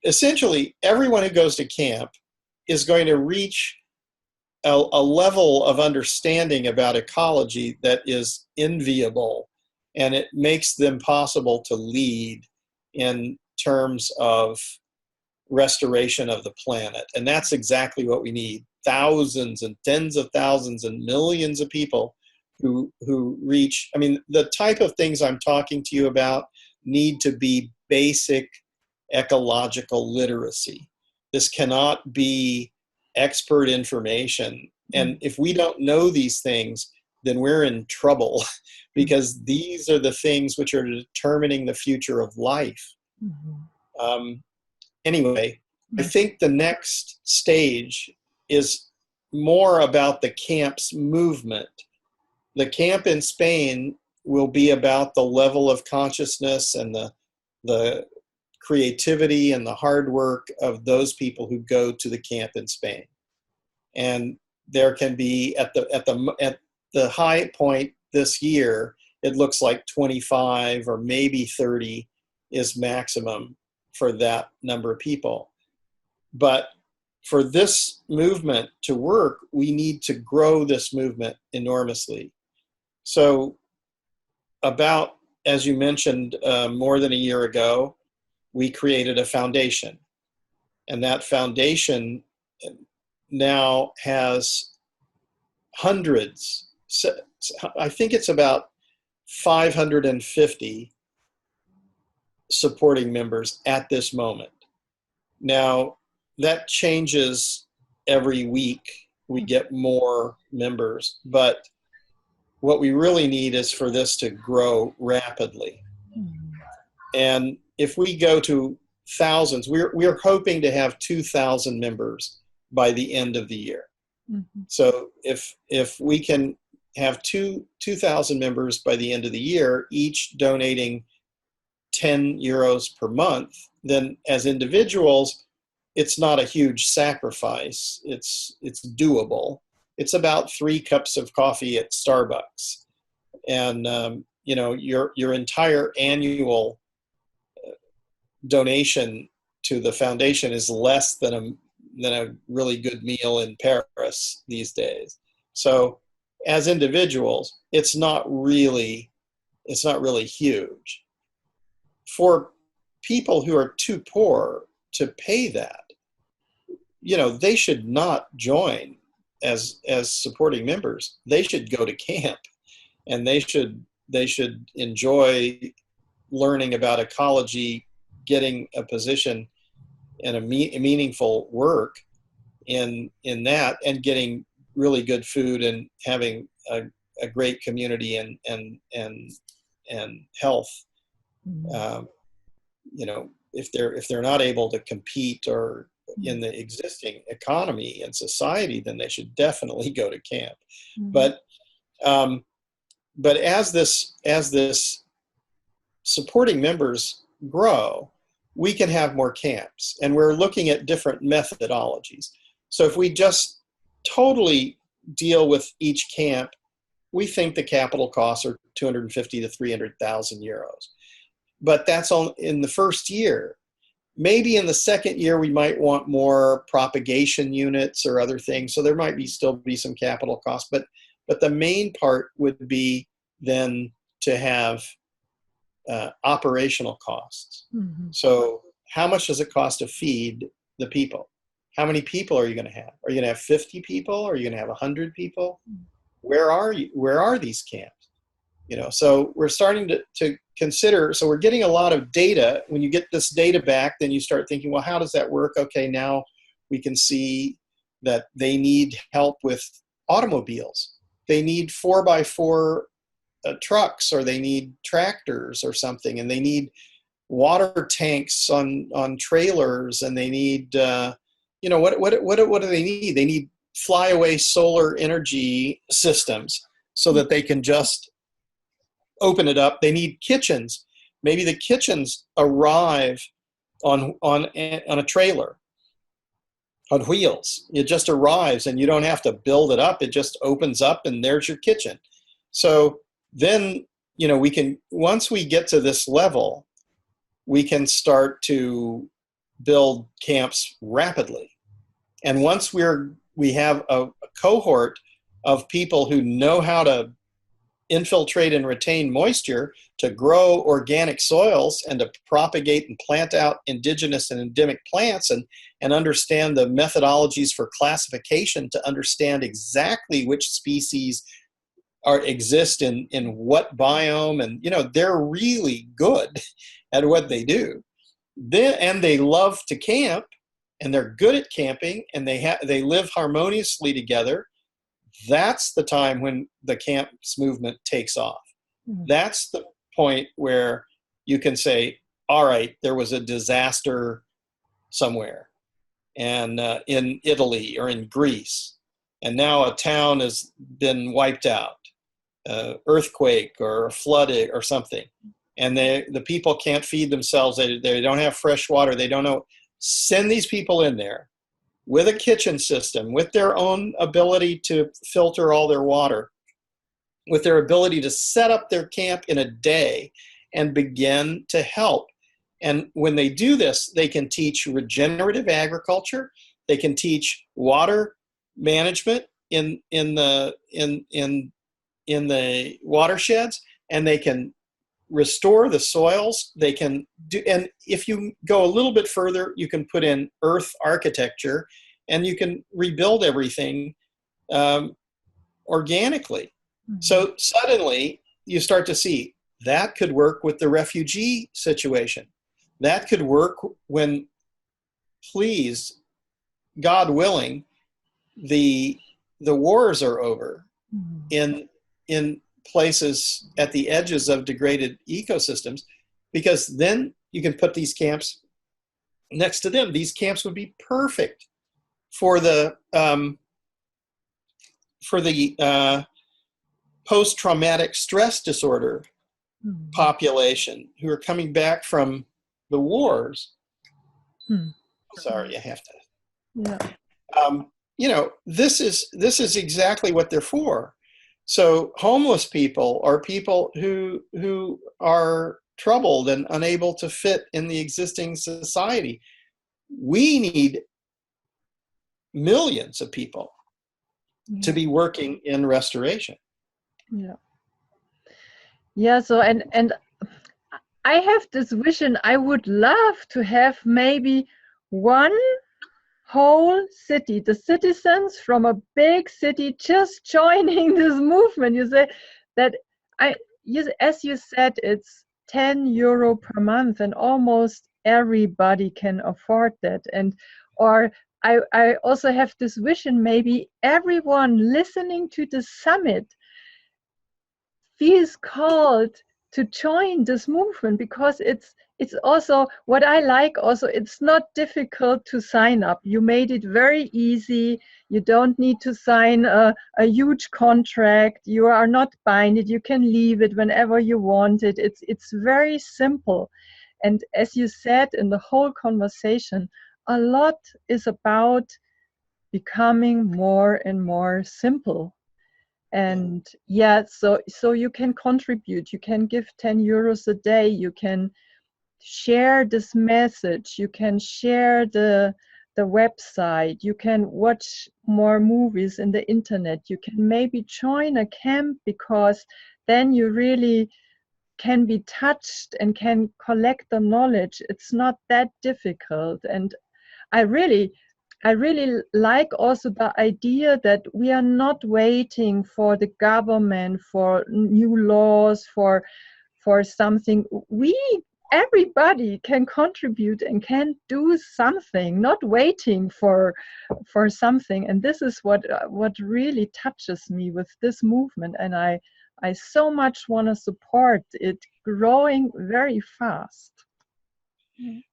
essentially, everyone who goes to camp is going to reach a level of understanding about ecology that is enviable, and it makes them possible to lead in terms of restoration of the planet. And that's exactly what we need. Thousands and tens of thousands and millions of people who reach, the type of things I'm talking to you about need to be basic ecological literacy. This cannot be expert information. And if we don't know these things, then we're in trouble, because these are the things which are determining the future of life. Anyway, I think the next stage is more about the camp's movement. The camp in Spain will be about the level of consciousness and the creativity and the hard work of those people who go to the camp in Spain. And there can be at the high point this year, it looks like 25 or maybe 30 is maximum for that number of people. But for this movement to work, we need to grow this movement enormously. So about, as you mentioned, more than a year ago, we created a foundation. And that foundation now has hundreds I think it's about 550 supporting members at this moment. Now, that changes every week. We get more members, but what we really need is for this to grow rapidly. And if we go to thousands, we're hoping to have 2,000 members by the end of the year. Mm-hmm. So if we can have 2,000 members by the end of the year, each donating 10 euros per month, then as individuals, it's not a huge sacrifice. It's doable. It's about 3 cups of coffee at Starbucks, and your entire annual donation to the foundation is less than a really good meal in Paris these days. So as individuals, it's not really huge. For people who are too poor to pay that, they should not join as supporting members. They should go to camp, and they should enjoy learning about ecology, getting a position and a meaningful work in that, and getting really good food and having a great community and health. If they're not able to compete or in the existing economy and society, then they should definitely go to camp. Mm-hmm. But as this supporting members grow, we can have more camps, and we're looking at different methodologies. So if we just totally deal with each camp, we think the capital costs are 250 to 300,000 euros. But that's all in the first year. Maybe in the second year, we might want more propagation units or other things. So there might still be some capital costs, but the main part would be then to have operational costs. Mm-hmm. So how much does it cost to feed the people? How many people are you going to have? Are you going to have 50 people? Are you going to have 100 people? Where are these camps? So we're starting to consider, so we're getting a lot of data. When you get this data back, then you start thinking, well, how does that work? Okay, now we can see that they need help with automobiles. They need 4x4 trucks, or they need tractors or something, and they need water tanks on trailers, and they need, what do they need? They need flyaway solar energy systems so that they can just open it up. They need kitchens. Maybe the kitchens arrive on a trailer, on wheels. It just arrives, and you don't have to build it up. It just opens up, and there's your kitchen. So then, we can, once we get to this level, we can start to build camps rapidly. And once we have a cohort of people who know how to infiltrate and retain moisture, to grow organic soils, and to propagate and plant out indigenous and endemic plants, and understand the methodologies for classification to understand exactly which species exist in what biome, and they're really good at what they do. And they love to camp, and they're good at camping, and they live harmoniously together. That's the time when the camps movement takes off. Mm-hmm. That's the point where you can say, all right, there was a disaster somewhere, and in Italy or in Greece, and now a town has been wiped out, earthquake or a flooding or something, and the people can't feed themselves. They don't have fresh water. They don't know. Send these people in there with a kitchen system, with their own ability to filter all their water, with their ability to set up their camp in a day and begin to help. And when they do this, they can teach regenerative agriculture. They can teach water management in the watersheds, and they can restore the soils. They can do, and if you go a little bit further, you can put in earth architecture, and you can rebuild everything organically. So suddenly you start to see that could work with the refugee situation. That could work when, please, God willing, the wars are over in places at the edges of degraded ecosystems, because then you can put these camps next to them. These camps would be perfect for the post-traumatic stress disorder population who are coming back from the wars. Sorry, I have to. Yeah. This is exactly what they're for. So homeless people are people who are troubled and unable to fit in the existing society. We need millions of people to be working in restoration. Yeah. Yeah. So and I have this vision. I would love to have maybe one whole city, the citizens from a big city just joining this movement. You say that as you said, it's 10 euro per month, and almost everybody can afford that. Or I also have this vision, maybe everyone listening to the summit feels called to join this movement, because it's also what I like. Also, it's not difficult to sign up. You made it very easy. You don't need to sign a huge contract. You are not binded. You can leave it whenever you want it. It's very simple. And as you said in the whole conversation, a lot is about becoming more and more simple. And so you can contribute, you can give 10 euros a day, you can share this message, you can share the website, you can watch more movies in the internet, you can maybe join a camp, because then you really can be touched and can collect the knowledge. It's not that difficult. And I really like also the idea that we are not waiting for the government, for new laws, for something. Everybody can contribute and can do something, not waiting for something. And this is what really touches me with this movement. And I so much want to support it growing very fast.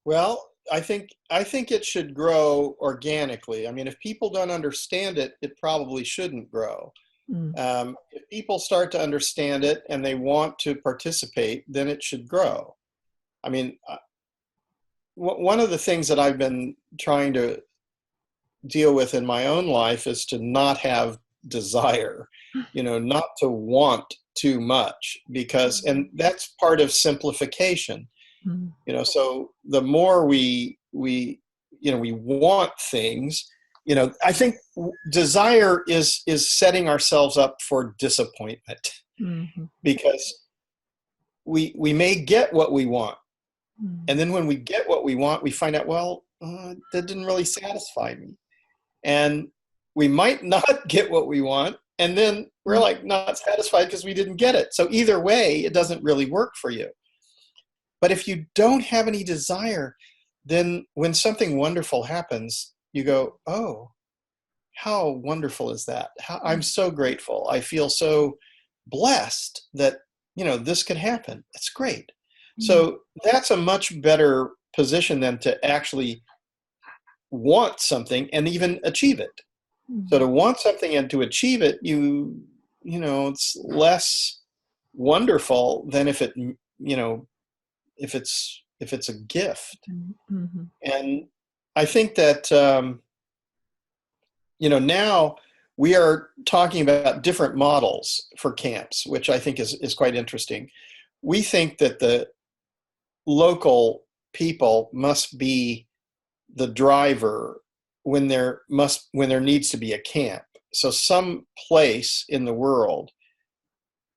Well, I think it should grow organically. I mean, if people don't understand it, it probably shouldn't grow. If people start to understand it and they want to participate, then it should grow. I mean, one of the things that I've been trying to deal with in my own life is to not have desire, not to want too much, and that's part of simplification. So the more we want things, I think desire is setting ourselves up for disappointment, because we may get what we want, and then when we get what we want, we find out, well, that didn't really satisfy me, and we might not get what we want, and then we're like not satisfied because we didn't get it. So either way, it doesn't really work for you. But if you don't have any desire, then when something wonderful happens, you go, oh, how wonderful is that? I'm so grateful. I feel so blessed that, this could happen. It's great. So that's a much better position than to actually want something and even achieve it. So to want something and to achieve it, it's less wonderful than if it's a gift. And I think that now we are talking about different models for camps, which I think is quite interesting. We think that the local people must be the driver when there needs to be a camp. So some place in the world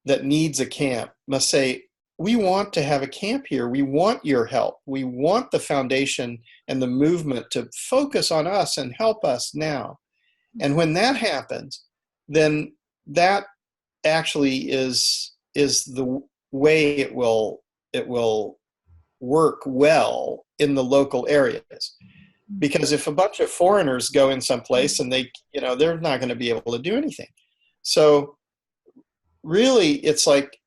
that needs a camp must say, we want to have a camp here. We want your help. We want the foundation and the movement to focus on us and help us now. And when that happens, then that actually is the way it will work well in the local areas. Because if a bunch of foreigners go in someplace and they, they're not going to be able to do anything. So really, it's like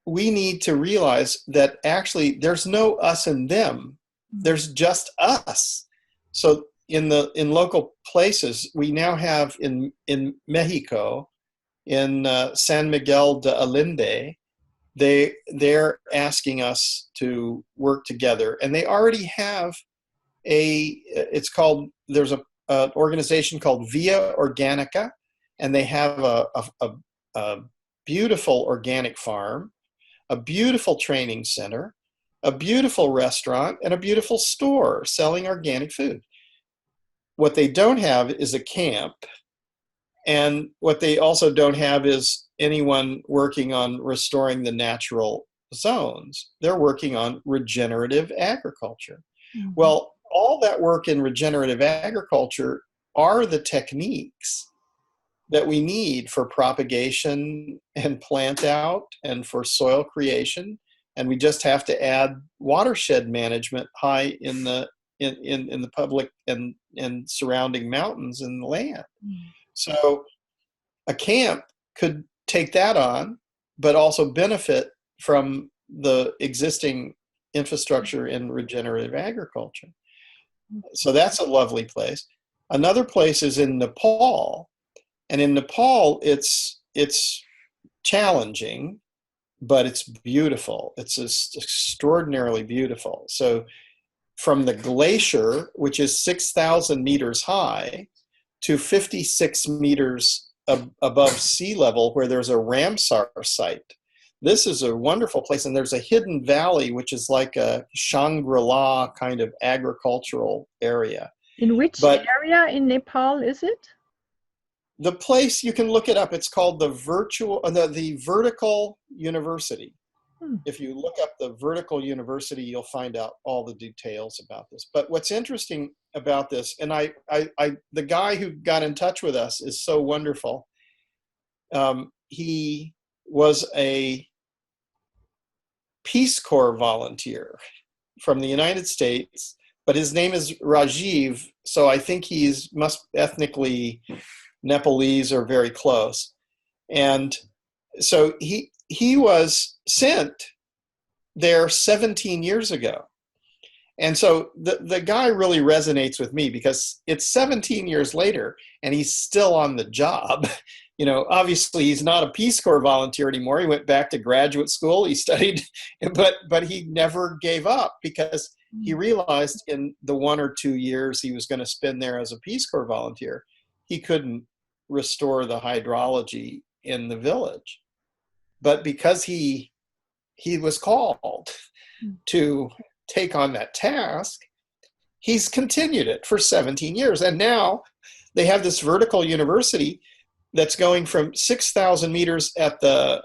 we need to realize that actually there's no us and them. There's just us. So in local places, we now have in Mexico, in San Miguel de Allende, they're asking us to work together, and they already have there's an organization called Via Organica, and they have a beautiful organic farm, a beautiful training center, a beautiful restaurant, and a beautiful store selling organic food. What they don't have is a camp, and what they also don't have is anyone working on restoring the natural zones. They're working on regenerative agriculture. Mm-hmm. Well, all that work in regenerative agriculture are the techniques that we need for propagation and plant out and for soil creation. And we just have to add watershed management high in the public and surrounding mountains and the land. Mm-hmm. So a camp could take that on, but also benefit from the existing infrastructure in regenerative agriculture. So that's a lovely place. Another place is in Nepal. And in Nepal, it's challenging, but it's beautiful. It's just extraordinarily beautiful. So from the glacier, which is 6,000 meters high, to 56 meters above sea level, where there's a Ramsar site. This is a wonderful place, and there's a hidden valley, which is like a Shangri-La kind of agricultural area. In which area in Nepal is it? The place, you can look it up. It's called the Vertical University. If you look up the Vertical University, you'll find out all the details about this. But what's interesting about this, and the guy who got in touch with us is so wonderful. He was a Peace Corps volunteer from the United States, but his name is Rajiv, so I think must ethnically Nepalese or very close. And so he was sent there 17 years ago. And so the guy really resonates with me because it's 17 years later and he's still on the job. Obviously he's not a Peace Corps volunteer anymore. He went back to graduate school. He studied, but he never gave up because he realized in the 1 or 2 years he was going to spend there as a Peace Corps volunteer, he couldn't restore the hydrology in the village. But because he was called to take on that task, he's continued it for 17 years. And now they have this vertical university that's going from 6,000 meters at the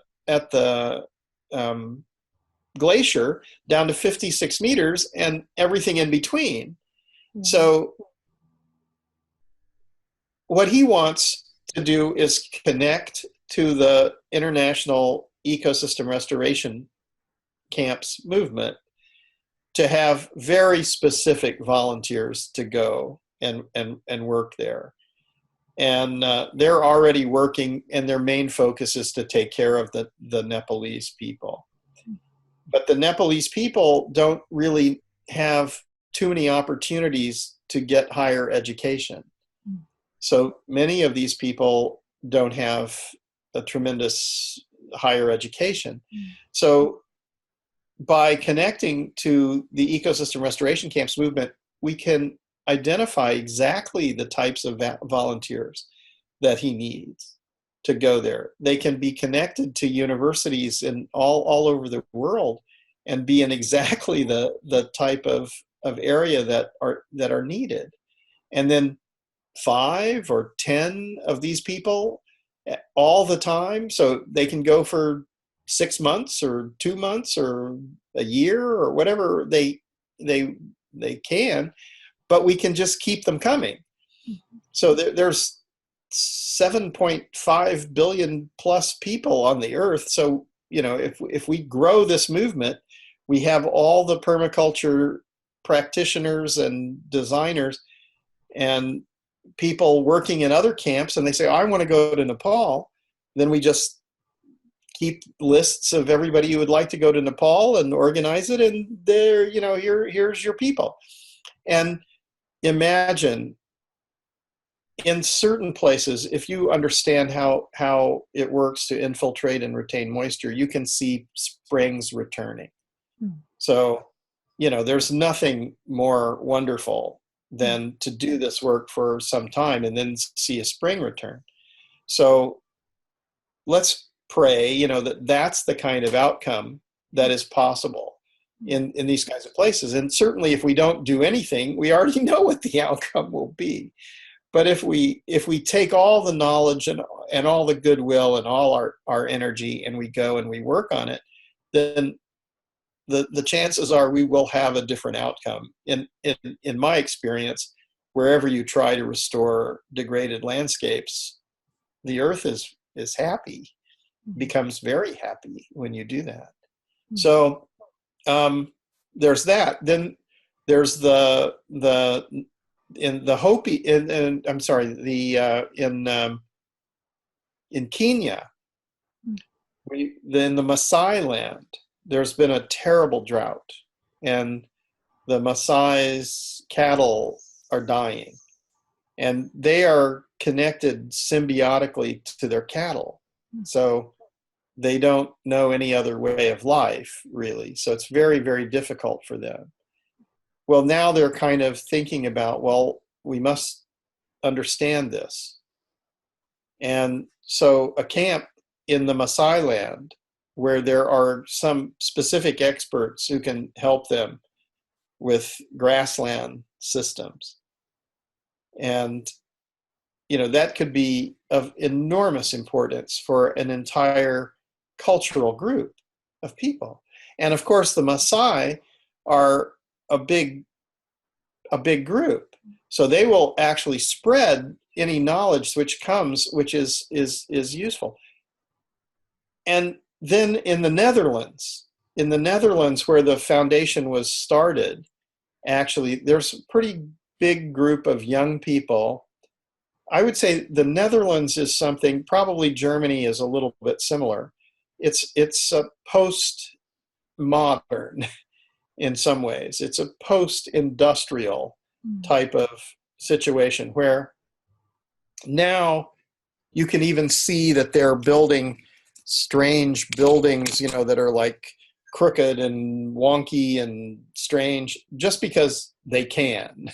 glacier down to 56 meters and everything in between. Mm-hmm. So what he wants to do is connect to the International Ecosystem Restoration Camps movement to have very specific volunteers to go and work there. And they're already working, and their main focus is to take care of the Nepalese people. But the Nepalese people don't really have too many opportunities to get higher education. So many of these people don't have a tremendous higher education. So by connecting to the ecosystem restoration camps movement, we can identify exactly the types of volunteers that he needs to go there. They can be connected to universities in all over the world and be in exactly the type of area that are needed. And then 5 or 10 of these people all the time, so they can go for 6 months or 2 months or a year or whatever they can, but we can just keep them coming. So there's 7.5 billion plus people on the earth. So, if we grow this movement, we have all the permaculture practitioners and designers and people working in other camps, and they say, I want to go to Nepal. Then we just keep lists of everybody who would like to go to Nepal and organize it. And there, here's your people. And imagine, in certain places, if you understand how it works to infiltrate and retain moisture, you can see springs returning. So, there's nothing more wonderful than to do this work for some time and then see a spring return. So let's pray, that's the kind of outcome that is possible in these kinds of places. And certainly if we don't do anything, we already know what the outcome will be. But if we take all the knowledge and all the goodwill and all our energy and we go and we work on it, then the chances are we will have a different outcome. In my experience, wherever you try to restore degraded landscapes, the earth is happy, becomes very happy when you do that. So there's that. Then there's in the Hopi, in Kenya, in the Maasai land, there's been a terrible drought, and the Maasai's cattle are dying, and they are connected symbiotically to their cattle. So they don't know any other way of life, really. So it's very, very difficult for them. Well, now they're kind of thinking about, well, we must understand this. And so a camp in the Maasai land where there are some specific experts who can help them with grassland systems. And, that could be of enormous importance for an entire cultural group of people. And of course, the Maasai are a big group. So they will actually spread any knowledge which comes, which is useful. And then in the Netherlands where the foundation was started, actually, there's a pretty big group of young people. I would say the Netherlands is something, probably Germany is a little bit similar. It's a post-modern in some ways. It's a post-industrial type of situation where now you can even see that they're building strange buildings, that are like crooked and wonky and strange just because they can.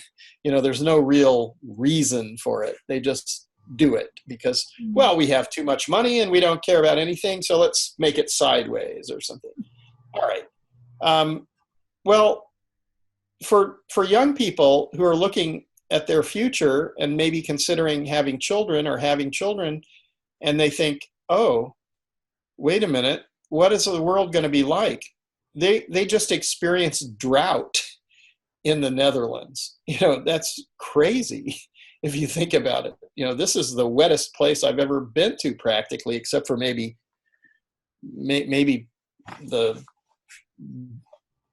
There's no real reason for it. They just do it because, well, we have too much money and we don't care about anything, so let's make it sideways or something. All right. Well, for young people who are looking at their future and maybe considering having children, and they think, oh, wait a minute, what is the world going to be like? They just experienced drought in the Netherlands. That's crazy if you think about it. This is the wettest place I've ever been to practically, except for maybe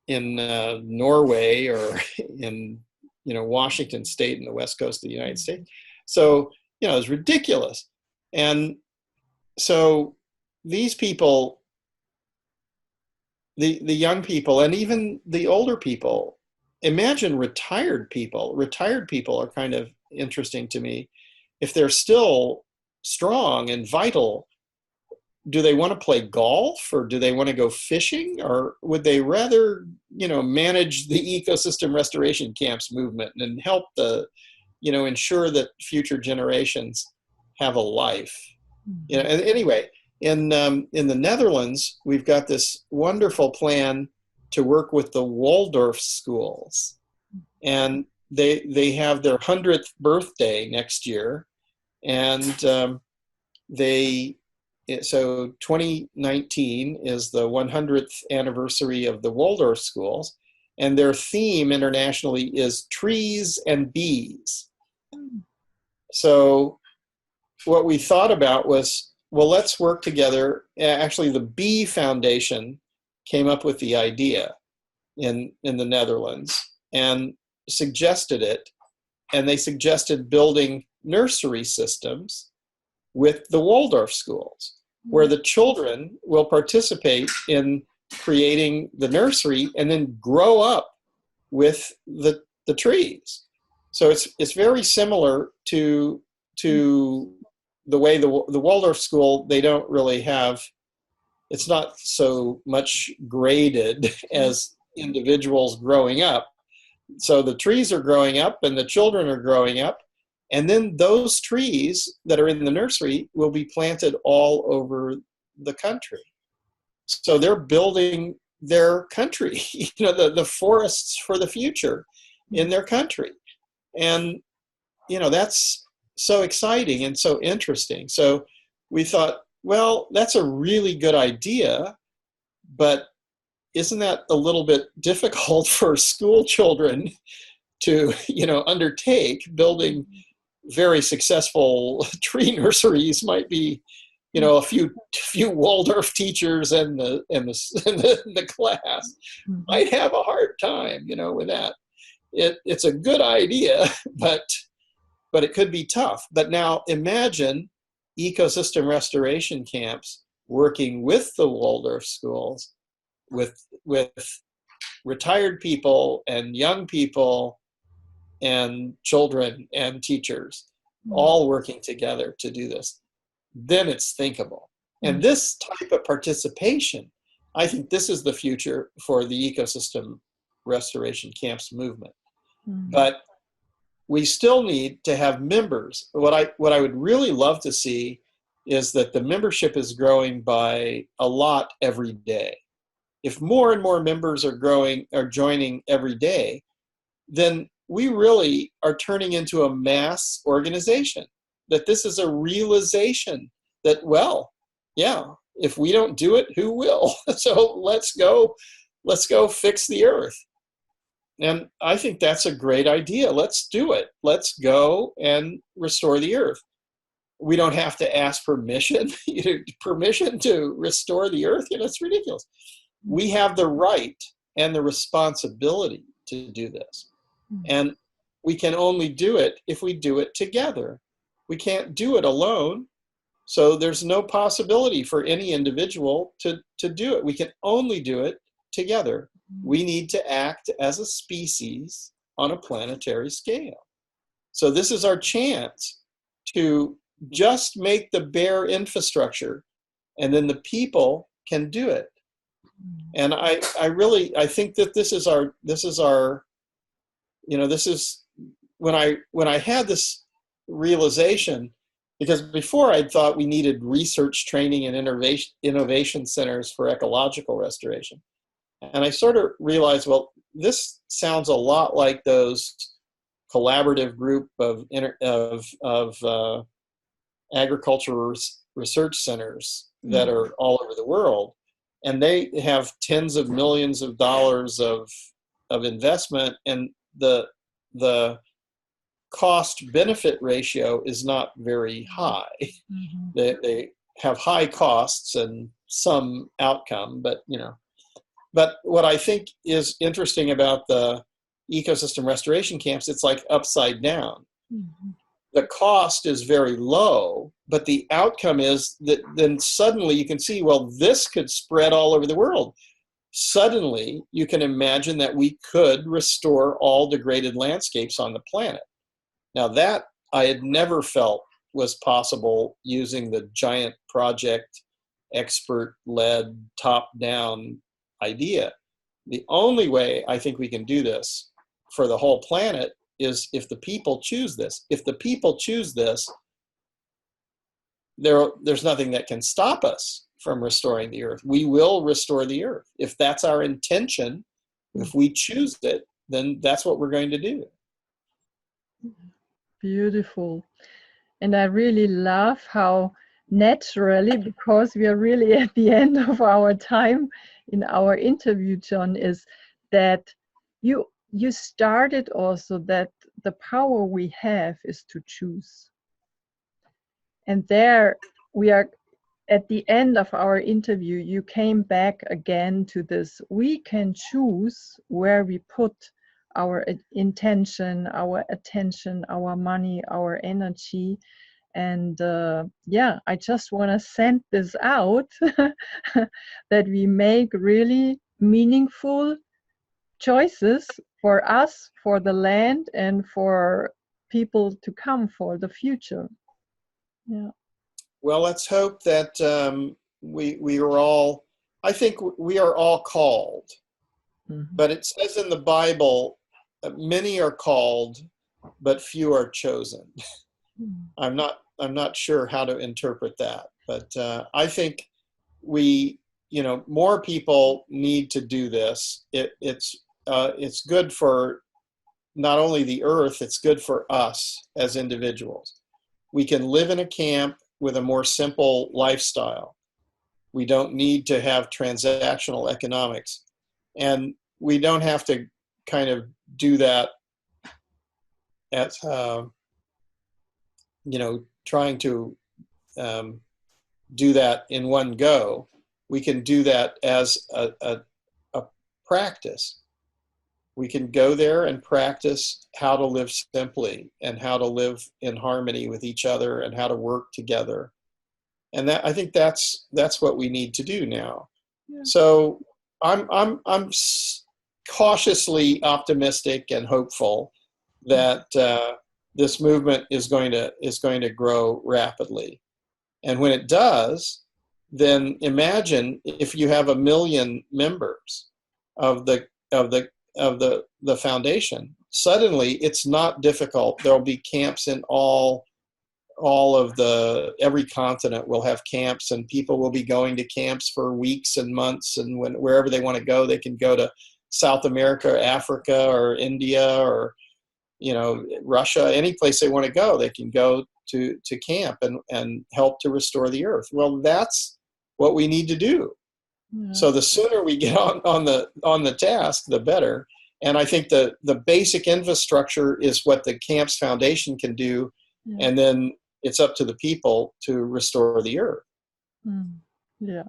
in Norway or in Washington State in the west coast of the United States. So it's ridiculous. And so these people, the young people and even the older people, imagine retired people. Retired people are kind of interesting to me. If they're still strong and vital, do they want to play golf or do they want to go fishing, or would they rather, manage the ecosystem restoration camps movement and help ensure that future generations have a life? And anyway, in the Netherlands, we've got this wonderful plan to work with the Waldorf schools, and they have their 100th birthday next year, and so 2019 is the 100th anniversary of the Waldorf schools, and their theme internationally is trees and bees. So what we thought about was, well, let's work together. Actually, the Bee Foundation came up with the idea in the Netherlands and suggested it. And they suggested building nursery systems with the Waldorf schools, where the children will participate in creating the nursery and then grow up with the trees. So it's very similar to the way the Waldorf school, they don't really have, it's not so much graded as individuals growing up. So the trees are growing up and the children are growing up. And then those trees that are in the nursery will be planted all over the country. So they're building their country, the forests for the future in their country. And, that's so exciting and so interesting. So we thought, well, that's a really good idea, but isn't that a little bit difficult for school children to, undertake? Building very successful tree nurseries might be, a few Waldorf teachers and the class might have a hard time, with that. It's a good idea, but it could be tough. But now imagine ecosystem restoration camps working with the Waldorf schools, with retired people and young people and children and teachers all working together to do this. Then it's thinkable. And this type of participation, I think this is the future for the ecosystem restoration camps movement. But we still need to have members. What I would really love to see is that the membership is growing by a lot every day. If more and more members are joining every day, then we really are turning into a mass organization. That this is a realization that, well, yeah, if we don't do it, who will? So let's go fix the earth. And I think that's a great idea. Let's do it. Let's go and restore the earth. We don't have to ask permission to restore the earth. It's ridiculous. We have the right and the responsibility to do this. And we can only do it if we do it together. We can't do it alone. So there's no possibility for any individual to do it. We can only do it together. We need to act as a species on a planetary scale. So this is our chance to just make the bare infrastructure, and then the people can do it. And I think that this is when I had this realization, because before I'd thought we needed research, training, and innovation centers for ecological restoration. And I sort of realized, well, this sounds a lot like those collaborative group of agriculture research centers that are all over the world. And they have tens of millions of dollars of investment, and the cost benefit ratio is not very high. They have high costs and some outcome, but But what I think is interesting about the ecosystem restoration camps, it's like upside down. The cost is very low, but the outcome is that then suddenly you can see, well, this could spread all over the world. Suddenly you can imagine that we could restore all degraded landscapes on the planet. Now that I had never felt was possible using the giant project, expert-led, top-down idea. The only way I think we can do this for the whole planet is if the people choose this. If the people choose this, there's nothing that can stop us from restoring the earth. We will restore the earth. If that's our intention, if we choose it, then that's what we're going to do. Beautiful. And I really love how naturally, because we are really at the end of our time in our interview, John, is that you started also that the power we have is to choose. And there we are at the end of our interview. You came back again to this. We can choose where we put our intention, our attention, our money, our energy. And yeah, I just want to send this out that we make really meaningful choices for us, for the land, and for people to come, for the future. Yeah. Well, let's hope that we are all. I think we are all called, but it says in the Bible, many are called, but few are chosen. I'm not sure how to interpret that, but I think more people need to do this. It's good for not only the earth, it's good for us as individuals. We can live in a camp with a more simple lifestyle. We don't need to have transactional economics, and we don't have to kind of do that at trying to do that in one go. We can do that as a practice. We can go there and practice how to live simply and how to live in harmony with each other and how to work together. And that, I think that's what we need to do now. Yeah. So I'm cautiously optimistic and hopeful that this movement is going to grow rapidly. And when it does, then imagine if you have 1 million members of the foundation. Suddenly, it's not difficult. There'll be camps in every continent will have camps, and people will be going to camps for weeks and months. And wherever they want to go, they can go to South America, or Africa, or India, or Russia, any place they want to go. They can go to camp and help to restore the earth. Well, that's what we need to do. Yeah. So the sooner we get on the task, the better. And I think the basic infrastructure is what the Camps Foundation can do, yeah. And then it's up to the people to restore the earth. Yeah.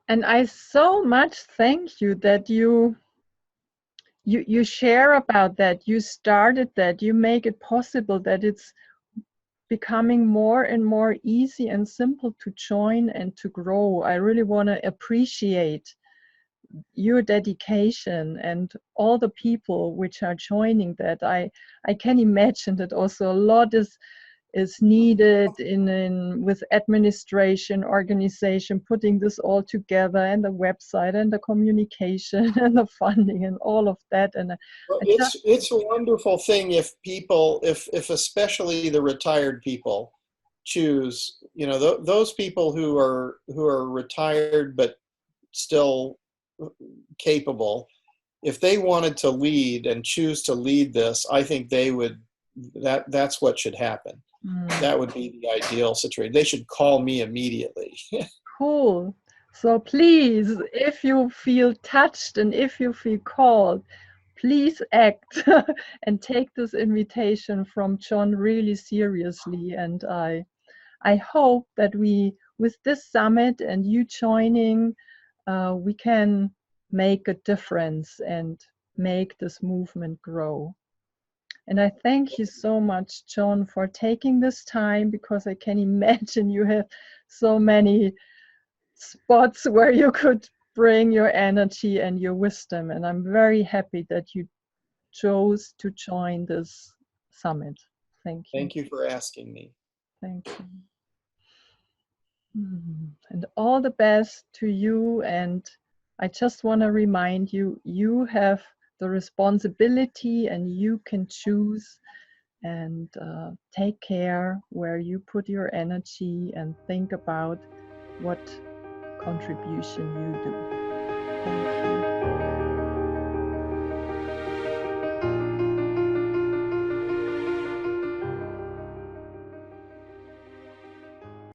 And I so much thank you that you share about that. You started that. You make it possible that it's becoming more and more easy and simple to join and to grow. I really want to appreciate your dedication and all the people which are joining that. I can imagine that also a lot is needed with administration, organization, putting this all together, and the website and the communication and the funding and all of that. And well, it's a wonderful thing if people, if especially the retired people, choose, those people who are retired but still capable, if they wanted to lead and choose to lead this, I think they would. That's what should happen. That would be the ideal situation. They should call me immediately. Cool. So please, if you feel touched and if you feel called, please act and take this invitation from John really seriously. And I hope that with this summit and you joining, we can make a difference and make this movement grow. And I thank you so much, John, for taking this time, because I can imagine you have so many spots where you could bring your energy and your wisdom. And I'm very happy that you chose to join this summit. Thank you. Thank you for asking me. Thank you. And all the best to you. And I just want to remind you, you have the responsibility and you can choose, and take care where you put your energy and think about what contribution you do. Thank you.